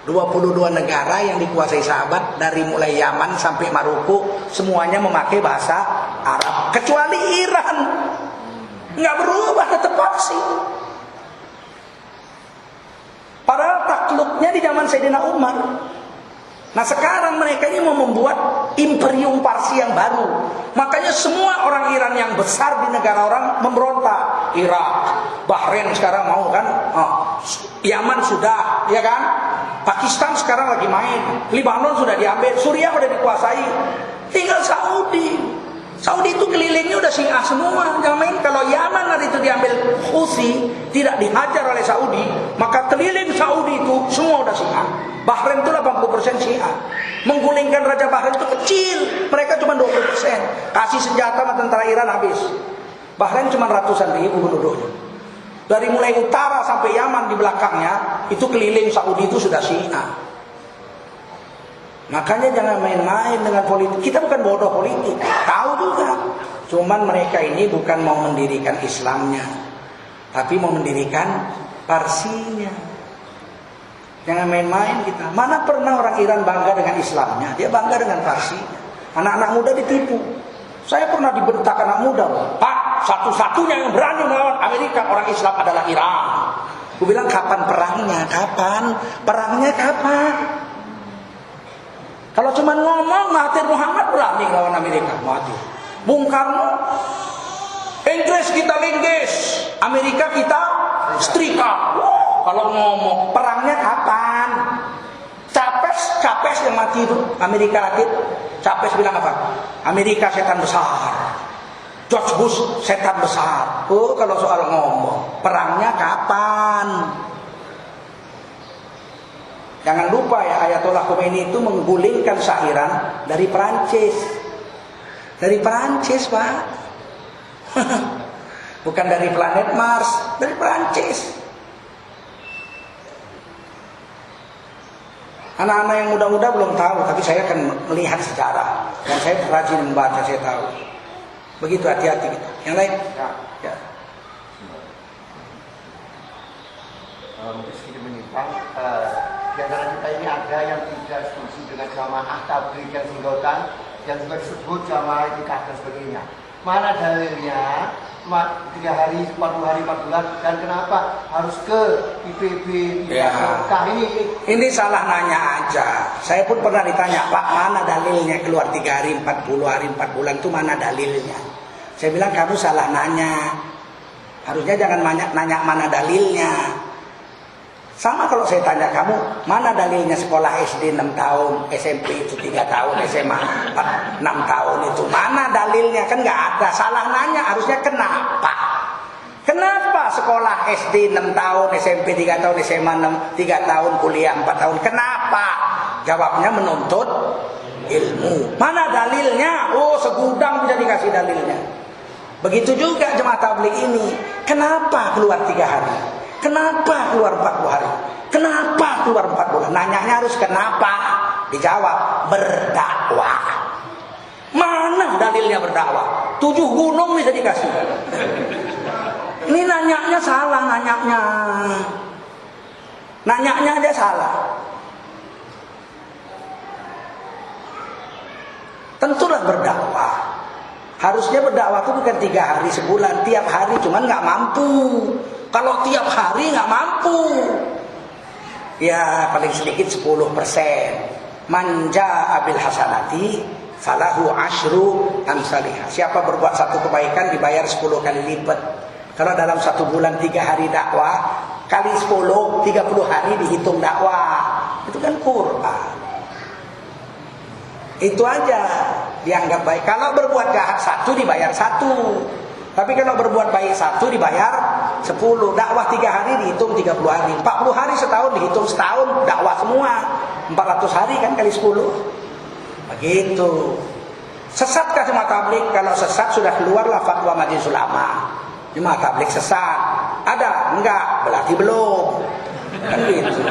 22 negara yang dikuasai sahabat, dari mulai Yaman sampai Maroko, semuanya memakai bahasa Arab, kecuali Iran, nggak berubah, tetap Parsi. Padahal takluknya di zaman Sayyidina Umar. Nah sekarang mereka ini mau membuat imperium Parsi yang baru. Makanya semua orang Iran yang besar di negara orang memberontak. Irak, Bahrain sekarang mau kan, Yaman sudah, ya kan, Pakistan sekarang lagi main, Lebanon sudah diambil, Suriah sudah dikuasai, tinggal Saudi. Saudi itu kelilingnya udah Syiah semua. Jangan main, kalau Yaman hari itu diambil Houthi, tidak dihajar oleh Saudi, maka keliling Saudi itu semua udah Syiah. Bahrain itu 80% Syiah. Menggulingkan Raja Bahrain itu kecil, mereka cuma 20%. Kasih senjata sama tentara Iran habis. Bahrain cuma ratusan ribu penduduknya. Dari mulai utara sampai Yaman di belakangnya, itu keliling Saudi itu sudah Syiah. Makanya jangan main-main dengan politik. Kita bukan bodoh politik, tahu juga. Cuman mereka ini bukan mau mendirikan Islamnya, tapi mau mendirikan Parsinya. Jangan main-main kita. Mana pernah orang Iran bangga dengan Islamnya? Dia bangga dengan Parsinya. Anak-anak muda ditipu. Saya pernah dibentak anak muda, Pak, satu-satunya yang berani melawan Amerika orang Islam adalah Iran. Aku bilang, kapan perangnya? Kapan? Perangnya kapan? Kalau cuma ngomong, Mahathir Muhammad berani lawan Amerika. Mahathir. Bung Karno, Inggris kita linggis, Amerika kita setrika. Kalau ngomong, perangnya kapan? Capes yang mati itu, Amerika Latin. Capes bilang apa? Amerika setan besar, George Bush setan besar. Oh, kalau soal ngomong, perangnya kapan? Jangan lupa ya, Ayatollah Khomeini itu menggulingkan Shah Iran dari Perancis. Dari Perancis, Pak. Bukan dari planet Mars, dari Perancis. Anak-anak yang muda-muda belum tahu, tapi saya akan melihat sejarah. Dan saya rajin membaca, saya tahu. Begitu, hati-hati kita. Yang lain? Ya. Mungkin sedikit menyimpang. Di antara kita ini ada yang tidak setuju dengan jamaah tabligh yang singgotan, yang juga disebut jamaah itikaf dan sebagainya. Mana dalilnya? 3 hari, 40 hari, 4 bulan, dan kenapa harus ke IPB? Ya. Ini salah nanya aja. Saya pun pernah ditanya, Pak, mana dalilnya keluar 3 hari, 40 hari, 4 bulan itu mana dalilnya? Saya bilang, kamu salah nanya. Harusnya jangan nanya mana dalilnya. Sama kalau saya tanya kamu, mana dalilnya sekolah SD 6 tahun, SMP itu 3 tahun, SMA 6 tahun itu. Mana dalilnya? Kan nggak ada. Salah nanya, harusnya kenapa? Kenapa sekolah sekolah SD 6 tahun, SMP 3 tahun, SMA 3 tahun, kuliah 4 tahun. Kenapa? Jawabnya menuntut ilmu. Mana dalilnya? Oh, segudang bisa dikasih dalilnya. Begitu juga jemaah tabligh ini. Kenapa keluar 3 hari? Kenapa keluar 40 hari? Kenapa keluar 4 bulan? Nanyanya harus kenapa? Dijawab, berdakwah. Mana dalilnya berdakwah? 7 gunung bisa dikasih. Ini nanyanya salah, nanyanya aja salah. Tentulah berdakwah. Harusnya berdakwah itu bukan 3 hari sebulan, tiap hari, cuman nggak mampu. Kalau tiap hari nggak mampu, ya paling sedikit 10%. Manja abil hasanati falahu asyru amsalihah. Siapa berbuat satu kebaikan dibayar 10 kali lipat. Kalau dalam 1 bulan 3 hari dakwah, kali 10, 30 hari dihitung dakwah. Itu kan Quran. Itu aja dianggap baik. Kalau berbuat jahat 1 dibayar 1. Tapi kalau berbuat baik 1 dibayar 10. Dakwah 3 hari dihitung 30 hari. 40 hari setahun dihitung setahun. Dakwah semua 400 hari kan kali 10. Begitu. Sesatkah jemaah tabligh? Kalau sesat sudah keluarlah fatwa Majelis Ulama. Jemaah tabligh sesat. Ada? Enggak, berarti belum. Kan gitu.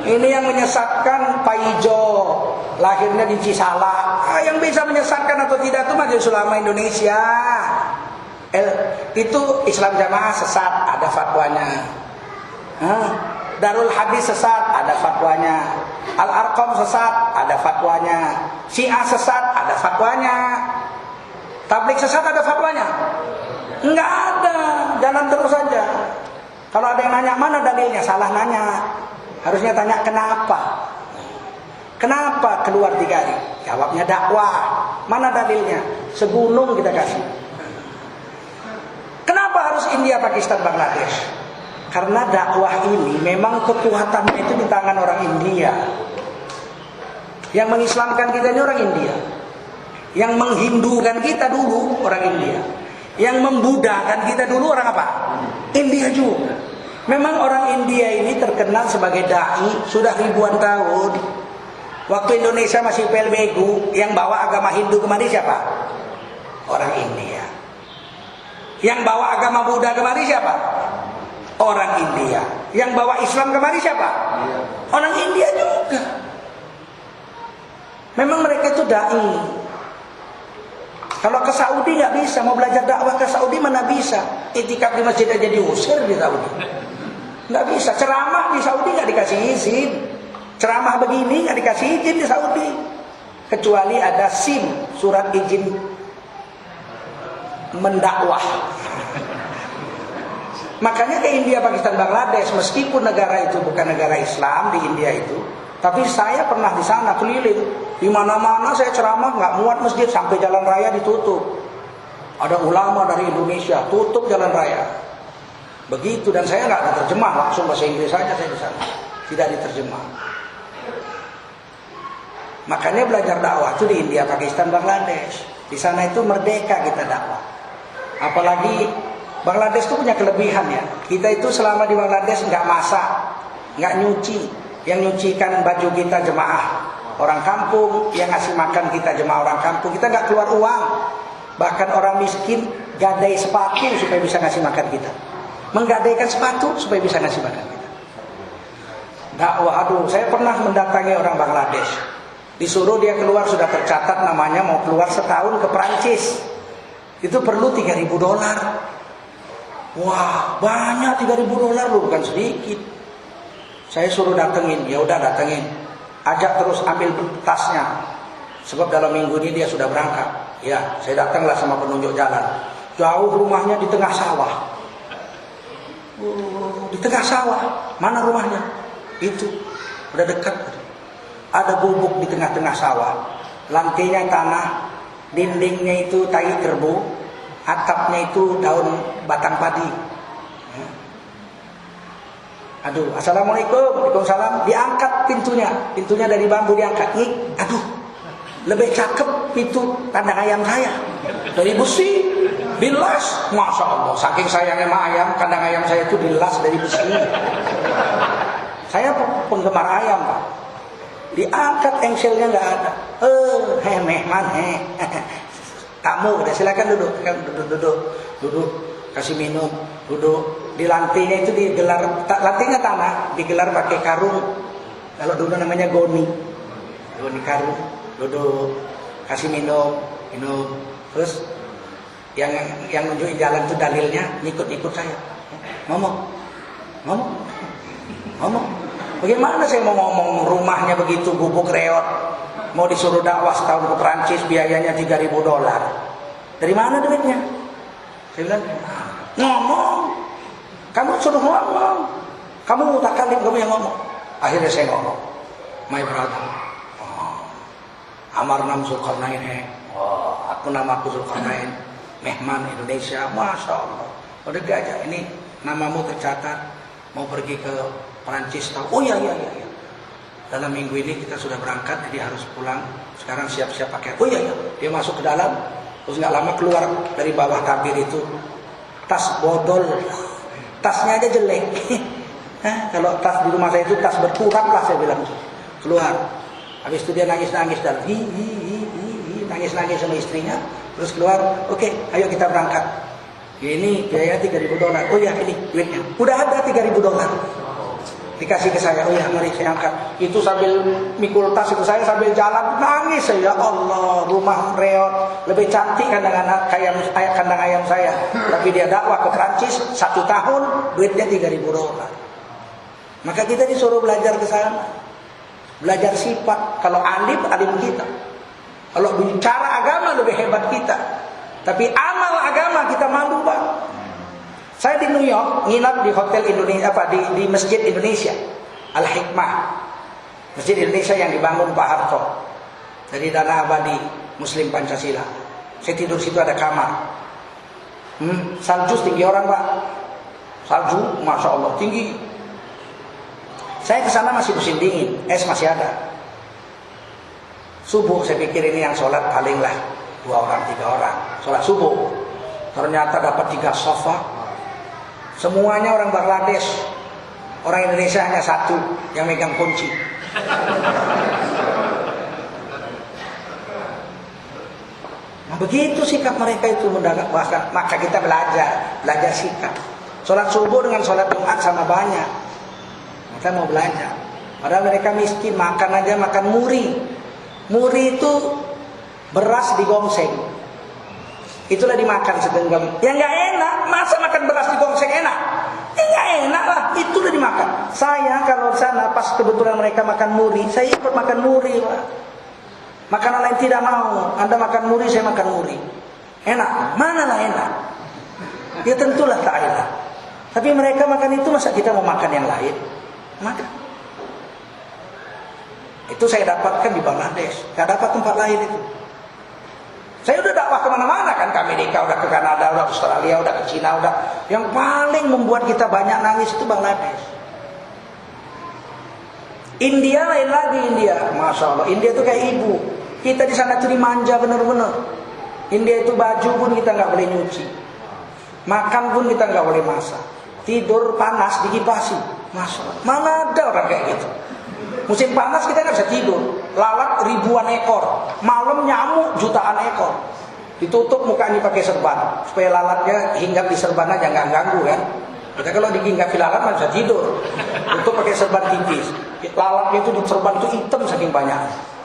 Ini yang menyesatkan Pak Ijo, lahirnya di Cisalak. Yang bisa menyesatkan atau tidak itu Majelis Ulama Indonesia. Itu Islam Jamaah sesat, ada fatwanya. Darul Hadis sesat, ada fatwanya. Al-Arqam sesat, ada fatwanya. Syiah sesat, ada fatwanya. Tabligh sesat, ada fatwanya? Enggak ada, jalan terus saja. Kalau ada yang nanya mana dalilnya, salah nanya. Harusnya tanya kenapa. Kenapa keluar 3 hari? Jawabnya dakwah. Mana dalilnya? Segunung kita kasih. Kenapa harus India, Pakistan, Bangladesh? Karena dakwah ini memang kekuatannya itu di tangan orang India. Yang mengislamkan kita ini orang India. Yang menghindukan kita dulu orang India. Yang membudakan kita dulu orang apa? India juga. Memang orang India ini terkenal sebagai da'i sudah ribuan tahun. Waktu Indonesia masih pelbegu, yang bawa agama Hindu kemari siapa? Orang India. Yang bawa agama Buddha kemari siapa? Orang India. Yang bawa Islam kemari siapa? Orang India juga. Memang mereka itu da'i. Kalau ke Saudi nggak bisa, mau belajar dakwah ke Saudi mana bisa? Itikaf di masjid aja diusir di Saudi. Nggak bisa. Ceramah di Saudi nggak dikasih izin. Ceramah begini nggak dikasih izin di Saudi. Kecuali ada SIM, surat izin mendakwah. Makanya ke India, Pakistan, Bangladesh, meskipun negara itu bukan negara Islam di India itu, tapi saya pernah di sana keliling. Di mana-mana saya ceramah nggak muat masjid, sampai jalan raya ditutup. Ada ulama dari Indonesia tutup jalan raya. Begitu, dan saya nggak diterjemah, langsung bahasa Inggris saja saya di sana, tidak diterjemah. Makanya belajar dakwah itu di India, Pakistan, Bangladesh. Di sana itu merdeka kita dakwah. Apalagi Bangladesh itu punya kelebihan ya. Kita itu selama di Bangladesh nggak masak, nggak nyuci. Yang nyucikan baju kita jemaah orang kampung, yang ngasih makan kita jemaah orang kampung. Kita nggak keluar uang. Bahkan orang miskin gadai sepatu supaya bisa ngasih makan kita. Menggadaikan sepatu supaya bisa ngasih makan kita. Dakwah, aduh, saya pernah mendatangi orang Bangladesh. Disuruh dia keluar, sudah tercatat namanya, mau keluar setahun ke Perancis. Itu perlu $3.000. Wah, banyak $3.000 loh, bukan sedikit. Saya suruh datengin, ya udah datengin. Ajak terus ambil tasnya. Sebab dalam minggu ini dia sudah berangkat. Ya, saya datanglah sama penunjuk jalan. Jauh rumahnya di tengah sawah. Di tengah sawah. Mana rumahnya? Itu. Udah dekat. Ada gubuk di tengah-tengah sawah. Lantainya tanah, dindingnya itu tai kerbau, atapnya itu daun batang padi. Aduh, assalamualaikum, waalaikumsalam. Diangkat pintunya dari bambu diangkat. Aduh, lebih cakep pintu kandang ayam saya dari besi. Dilas, masya Allah. Saking sayangnya sama ayam, kandang ayam saya itu dilas dari besi. Saya penggemar ayam, Pak. Diangkat engselnya nggak ada. Mehman, tamu, udah silakan duduk, duduk, kasih minum, duduk. Di lantainya itu digelar, lantainya tanah, digelar pakai karung. Kalau dulu namanya goni karung. Duduk, kasih minum. Terus yang nunjukin jalan itu dalilnya, ikut saya. Ngomong. Bagaimana saya mau ngomong rumahnya begitu gubuk reot, mau disuruh dakwah setahun ke Perancis biayanya $3.000. Dari mana duitnya? Saya bilang, ngomong. Kamu suruh ngomong. Kamu mutakalim, kamu yang ngomong. Akhirnya saya ngomong. My brother. Amar nam Zulkarnain. Aku namaku Zulkarnain. Mehman Indonesia. Masya Allah. Udah gajah ini namamu tercatat. Mau pergi ke Perancis tahu. Oh iya. Dalam minggu ini kita sudah berangkat, jadi harus pulang. Sekarang siap-siap pakai. Oh iya. Dia masuk ke dalam, terus nggak lama keluar dari bawah tabir itu tas bodol. Tasnya aja jelek. Kalau tas di rumah saya itu tas berkurang lah saya bilang. Keluar. Habis itu dia nangis-nangis dan nangis-nangis sama istrinya. Terus keluar. Oke, ayo kita berangkat. Ini biaya $3.000. Oh ya ini duitnya. Udah ada $3.000. Dikasih ke saya. Oh ya mari saya angkat. Itu sambil mikul tas itu saya sambil jalan nangis saya. Ya Allah, rumah reot lebih cantik kandang ayam saya. Tapi dia dakwah ke Perancis 1 tahun duitnya $3.000. Maka kita disuruh belajar ke sana. Belajar sifat. Kalau alim kita. Kalau bicara agama lebih hebat kita. Tapi amal agama kita malu, Pak. Saya di New York nginap di hotel Indonesia di Masjid Indonesia Al-Hikmah. Masjid Indonesia yang dibangun Pak Harto dari dana abadi Muslim Pancasila. Saya tidur situ ada kamar. Salju tinggi orang, Pak. Salju, masya Allah tinggi. Saya kesana masih musim dingin, es masih ada. Subuh saya pikir ini yang sholat paling lah 2 orang, 3 orang. Sholat subuh. Ternyata dapat 3 sofa. Semuanya orang Bangladesh. Orang Indonesia hanya 1 yang megang kunci. Nah, begitu sikap mereka itu mendadak bahkan. Maka kita belajar sikap. Sholat subuh dengan sholat Jumat sama banyak. Kita mau belajar. Padahal mereka miskin, makan aja makan muri. Muri itu beras digongseng. Itulah dimakan segenggam. Ya nggak enak. Masa makan beras digongseng enak? Ya nggak enak lah. Itulah dimakan. Saya kalau sana pas kebetulan mereka makan muri, saya ikut makan muri, Pak. Makanan lain tidak mau. Anda makan muri, saya makan muri. Enak? Mana lah enak? Ya tentulah tak enak. Tapi mereka makan itu, masa kita mau makan yang lain? Makan. Itu saya dapatkan di Bangladesh. Gak dapat tempat lain itu. Saya udah dakwah kemana-mana kan. Ke Amerika, udah ke Kanada, udah ke Australia, udah ke Cina, udah. Yang paling membuat kita banyak nangis itu Bangladesh. India lain lagi India. Masya Allah. India itu kayak ibu. Kita di sana tuh dimanja bener-bener. India itu baju pun kita nggak boleh nyuci. Makan pun kita nggak boleh masak. Tidur panas dikipasi. Masya Allah. Mana ada orang kayak gitu. Musim panas kita nggak bisa tidur. Lalat ribuan ekor. Malam nyamuk jutaan ekor. Ditutup muka ini pakai serban supaya lalatnya hinggap di serban aja nggak ganggu kan. Kita kalau dihinggap di lalat nggak bisa tidur. Tutup pakai serban tipis. Lalatnya itu di serban itu hitam saking banyak.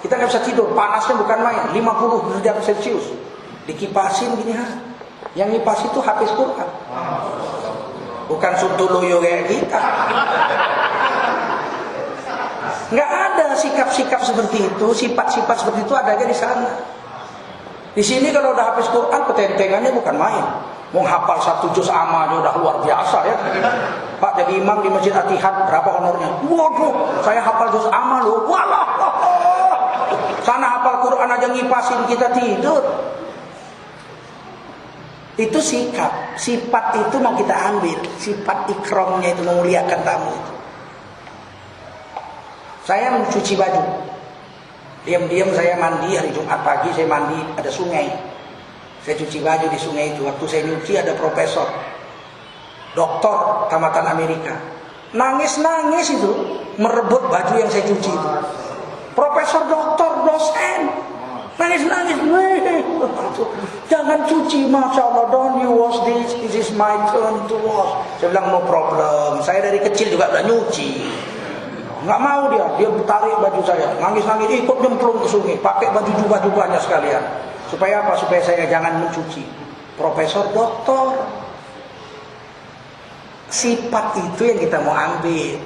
Kita nggak bisa tidur. Panasnya bukan main. 50 derajat Celcius. Dikipasin gini ha. Yang kipas itu hafiz Quran. Bukan suntuluyo kayak kita. Nggak ada sikap-sikap seperti itu, sifat-sifat seperti itu adanya di sana. Di sini kalau udah habis Quran, ketentengannya bukan main. Mau hafal 1 juz amma aja udah luar biasa ya. Pak jadi imam di Masjid Atihad, berapa honornya? Waduh, saya hafal juz amma loh. Walah. Sana hafal Quran aja ngipasin kita tidur. Itu sikap, sifat itu mau kita ambil, sifat ikramnya itu memuliakan tamu itu. Saya mencuci baju. Diam-diam saya mandi hari Jumat pagi, saya mandi ada sungai. Saya cuci baju di sungai itu. Waktu saya nyuci ada profesor, doktor tamatan Amerika. Nangis-nangis itu merebut baju yang saya cuci itu. Profesor, doktor, dosen. Nangis-nangis. Jangan cuci, Masya Allah. Don't you wash this. This is my turn to wash. Saya bilang no problem. Saya dari kecil juga udah nyuci. Nggak mau dia tarik baju saya. Nangis-nangis ikut nyemplung ke sungai. Pakai baju jubah-jubahnya sekalian. Supaya apa? Supaya saya jangan mencuci. Profesor, doktor. Sifat itu yang kita mau ambil.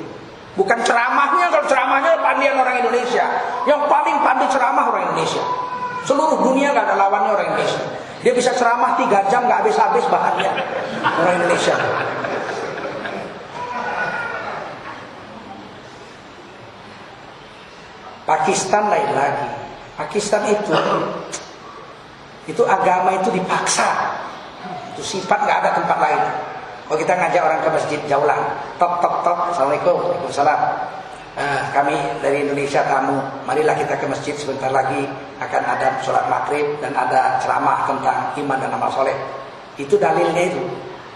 Bukan ceramahnya. Kalau ceramahnya pandian orang Indonesia. Yang paling pandai ceramah orang Indonesia. Seluruh dunia gak ada lawannya orang Indonesia. Dia bisa ceramah 3 jam gak habis-habis bahannya. Orang Indonesia. Pakistan lain lagi. Pakistan itu agama itu dipaksa. Itu sifat gak ada tempat lain. Kalau kita ngajak orang ke masjid jauhlah, tok. Assalamualaikum, waalaikumsalam. Kami dari Indonesia tamu, marilah kita ke masjid sebentar lagi akan ada sholat maghrib dan ada ceramah tentang iman dan amal soleh. Itu dalilnya itu.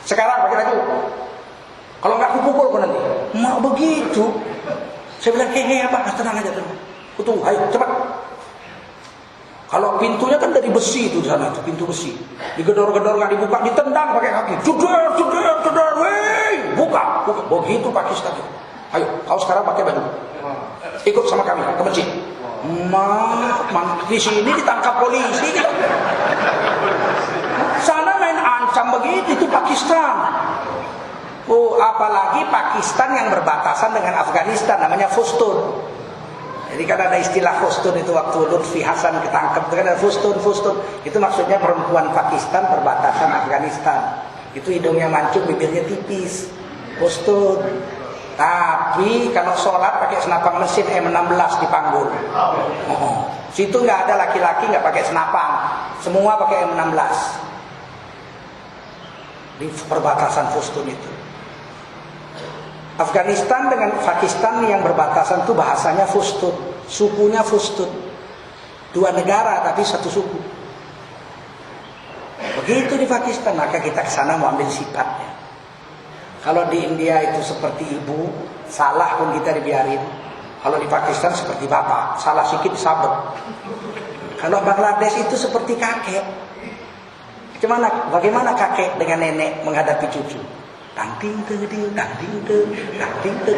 Sekarang pakai lagi. Kalau nggak kupukul kok nanti. Mau begitu. Saya bilang apa? Tenang aja tenang. Tunggu, ayo cepat. Kalau pintunya kan dari besi itu di sana, itu pintu besi. Digedor-gedor nggak dibuka, ditendang pakai kaki. Jedor, weh, buka. Begitu Pakistan itu. Ayo, kau sekarang pakai baju. Ikut sama kami ke masjid. Di sini ditangkap polisi. Sana main ancam begitu, itu Pakistan. Oh, apalagi Pakistan yang berbatasan dengan Afghanistan, namanya Fustun. Jadi kan ada istilah Fustun itu waktu Lutfi Hasan ketangkep, itu kan ada Fustun. Itu maksudnya perempuan Pakistan perbatasan Afghanistan. Itu hidungnya mancung, bibirnya tipis. Fustun. Tapi kalau sholat pakai senapang mesin M16 di Panggul. Situ nggak ada laki-laki nggak pakai senapang, semua pakai M16 di perbatasan Fustun itu. Afghanistan dengan Pakistan yang berbatasan itu bahasanya Fustun, sukunya Fustun. 2 negara tapi satu suku. Begitu di Pakistan, maka kita ke sana mau ambil sifatnya. Kalau di India itu seperti ibu, salah pun kita dibiarin. Kalau di Pakistan seperti bapak, salah sedikit sabet. Kalau Bangladesh itu seperti kakek. Bagaimana kakek dengan nenek menghadapi cucu? Tangting.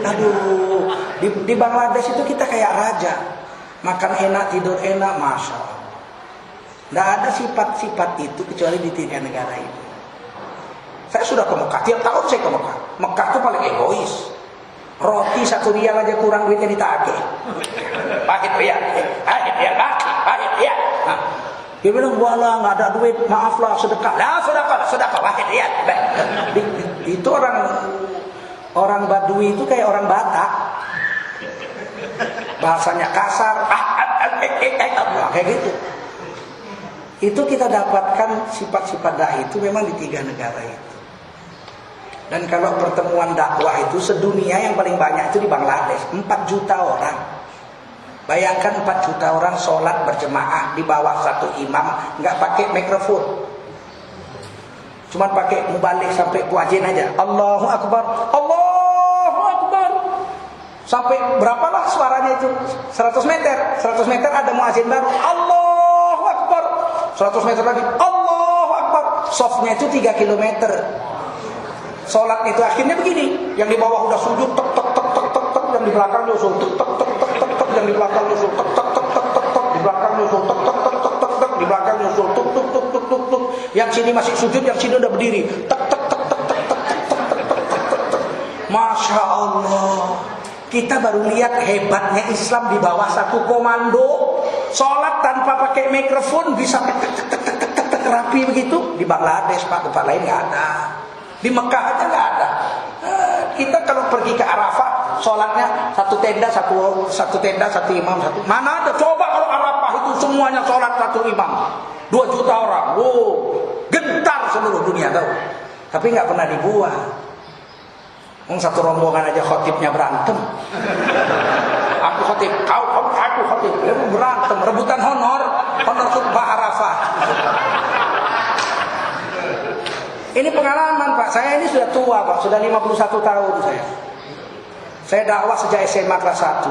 Aduh. Di Bangladesh itu kita kayak raja. Makan enak, tidur enak, Masya Allah. Tidak ada sifat-sifat itu kecuali di 3 negara itu. Saya sudah ke Mekah, tiap tahun saya ke Mekah. Mekah itu paling egois. Roti 1 rial aja kurang duitnya ditagih. Pahit ya. Nah, dia bilang, walah nggak ada duit, maaflah sedekah. Lah sedekah, pahit ya. Itu orang Badui itu kayak orang Batak. Bahasanya kasar, kayak gitu. Itu kita dapatkan sifat-sifat dai itu memang di 3 negara itu. Dan kalau pertemuan dakwah itu sedunia yang paling banyak itu di Bangladesh, 4 juta orang. Bayangkan 4 juta orang sholat berjemaah di bawah satu imam, nggak pakai mikrofon, cuma pakai mubalik sampai muadzin aja. Allahu Akbar, Allahu Akbar. Sampai berapalah suaranya itu? 100 meter. 100 meter ada muadzin baru. Allahu Akbar. 100 meter lagi. Allahu Akbar. Softnya itu 3 kilometer. Sholat itu akhirnya begini. Yang di bawah udah sujud tek. Yang di belakang nyusul tek. Yang di belakang nyusul tek. Di belakang nyusul tek. Di belakang nyusul tek. Yang sini masih sujud, yang sini udah berdiri. Tek. Masya Allah. Kita baru lihat hebatnya Islam di bawah satu komando. Sholat tanpa pakai mikrofon bisa rapi begitu. Di Bangladesh Pak, tempat lain nggak ada. Di Mekah aja nggak ada. Kita kalau pergi ke Arafah, sholatnya satu tenda satu imam satu. Mana ada? Coba kalau Arafah itu semuanya sholat satu imam, 2 juta orang. Gentar seluruh dunia tahu. Tapi nggak pernah dibuat. Satu rombongan aja khotibnya berantem. Aku khotib, aku khotib. Berantem, rebutan honor khutbah Arafah. Ini pengalaman Pak, saya ini sudah tua Pak, sudah 51 tahun saya. Saya dakwah sejak SMA kelas 1.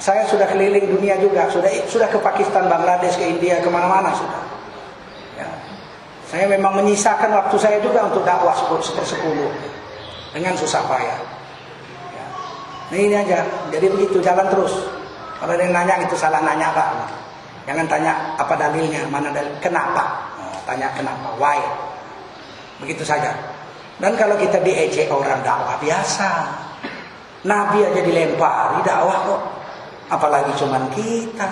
Saya sudah keliling dunia juga, sudah ke Pakistan, Bangladesh, ke India, kemana-mana sudah. Ya. Saya memang menyisakan waktu saya juga untuk dakwah 10/10 dengan susah payah. Ya. Nah ini aja, jadi begitu, jalan terus. Kalau ada yang nanya itu salah nanya Pak. Jangan tanya apa dalilnya, mana dalil, kenapa. Tanya kenapa, why. Begitu saja. Dan kalau kita diejek orang dakwah biasa. Nabi aja dilempari dakwah kok. Apalagi cuman kita.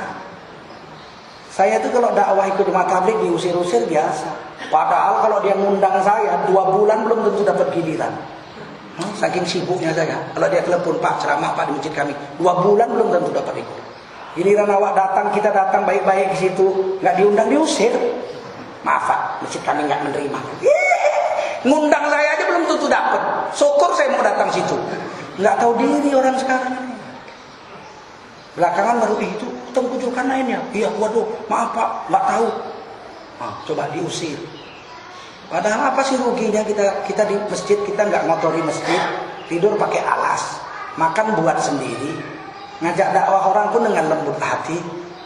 Saya tuh kalau dakwah ikut rumah tabligh diusir-usir biasa. Padahal kalau dia ngundang saya 2 bulan belum tentu dapat giliran. Saking sibuknya saya. Kalau dia telepon, Pak ceramah Pak di masjid kami, 2 bulan belum tentu dapat ikut. Giliran awak datang, kita datang baik-baik di situ, nggak diundang diusir. Maaf Pak, masjid kami nggak menerima. Ngundang saya aja belum tentu dapat. Syukur saya mau datang situ. Nggak tahu diri orang sekarang ini. Belakangan baru itu kujukan lainnya. Iya, waduh, maaf Pak, nggak tahu. Coba diusir. Padahal apa sih ruginya kita di masjid, kita nggak ngotori masjid, tidur pakai alas, makan buat sendiri, ngajak dakwah orang pun dengan lembut hati,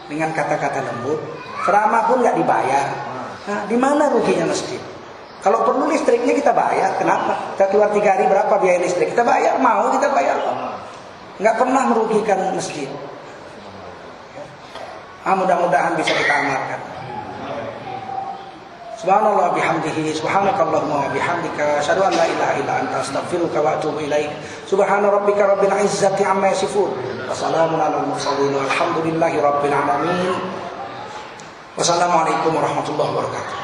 dengan kata-kata lembut, ceramah pun nggak dibayar. Nah, di mana ruginya masjid? Kalau perlu listriknya kita bayar, kenapa? Kita keluar 3 hari berapa biaya listrik? Kita bayar, mau kita bayar. Nggak pernah merugikan masjid. Mudah-mudahan bisa kita amalkan. Subhanallah bihamdihi, subhanakallahumma wa bihamdika, asyhadu an la ilaha illa anta, astaghfiruka wa atubu ilaik. Subhana rabbika rabbil izzati amma yasifun, wa salamun alal mursalin, walhamdulillahi rabbil alamin. Wassalamualaikum warahmatullahi wabarakatuh.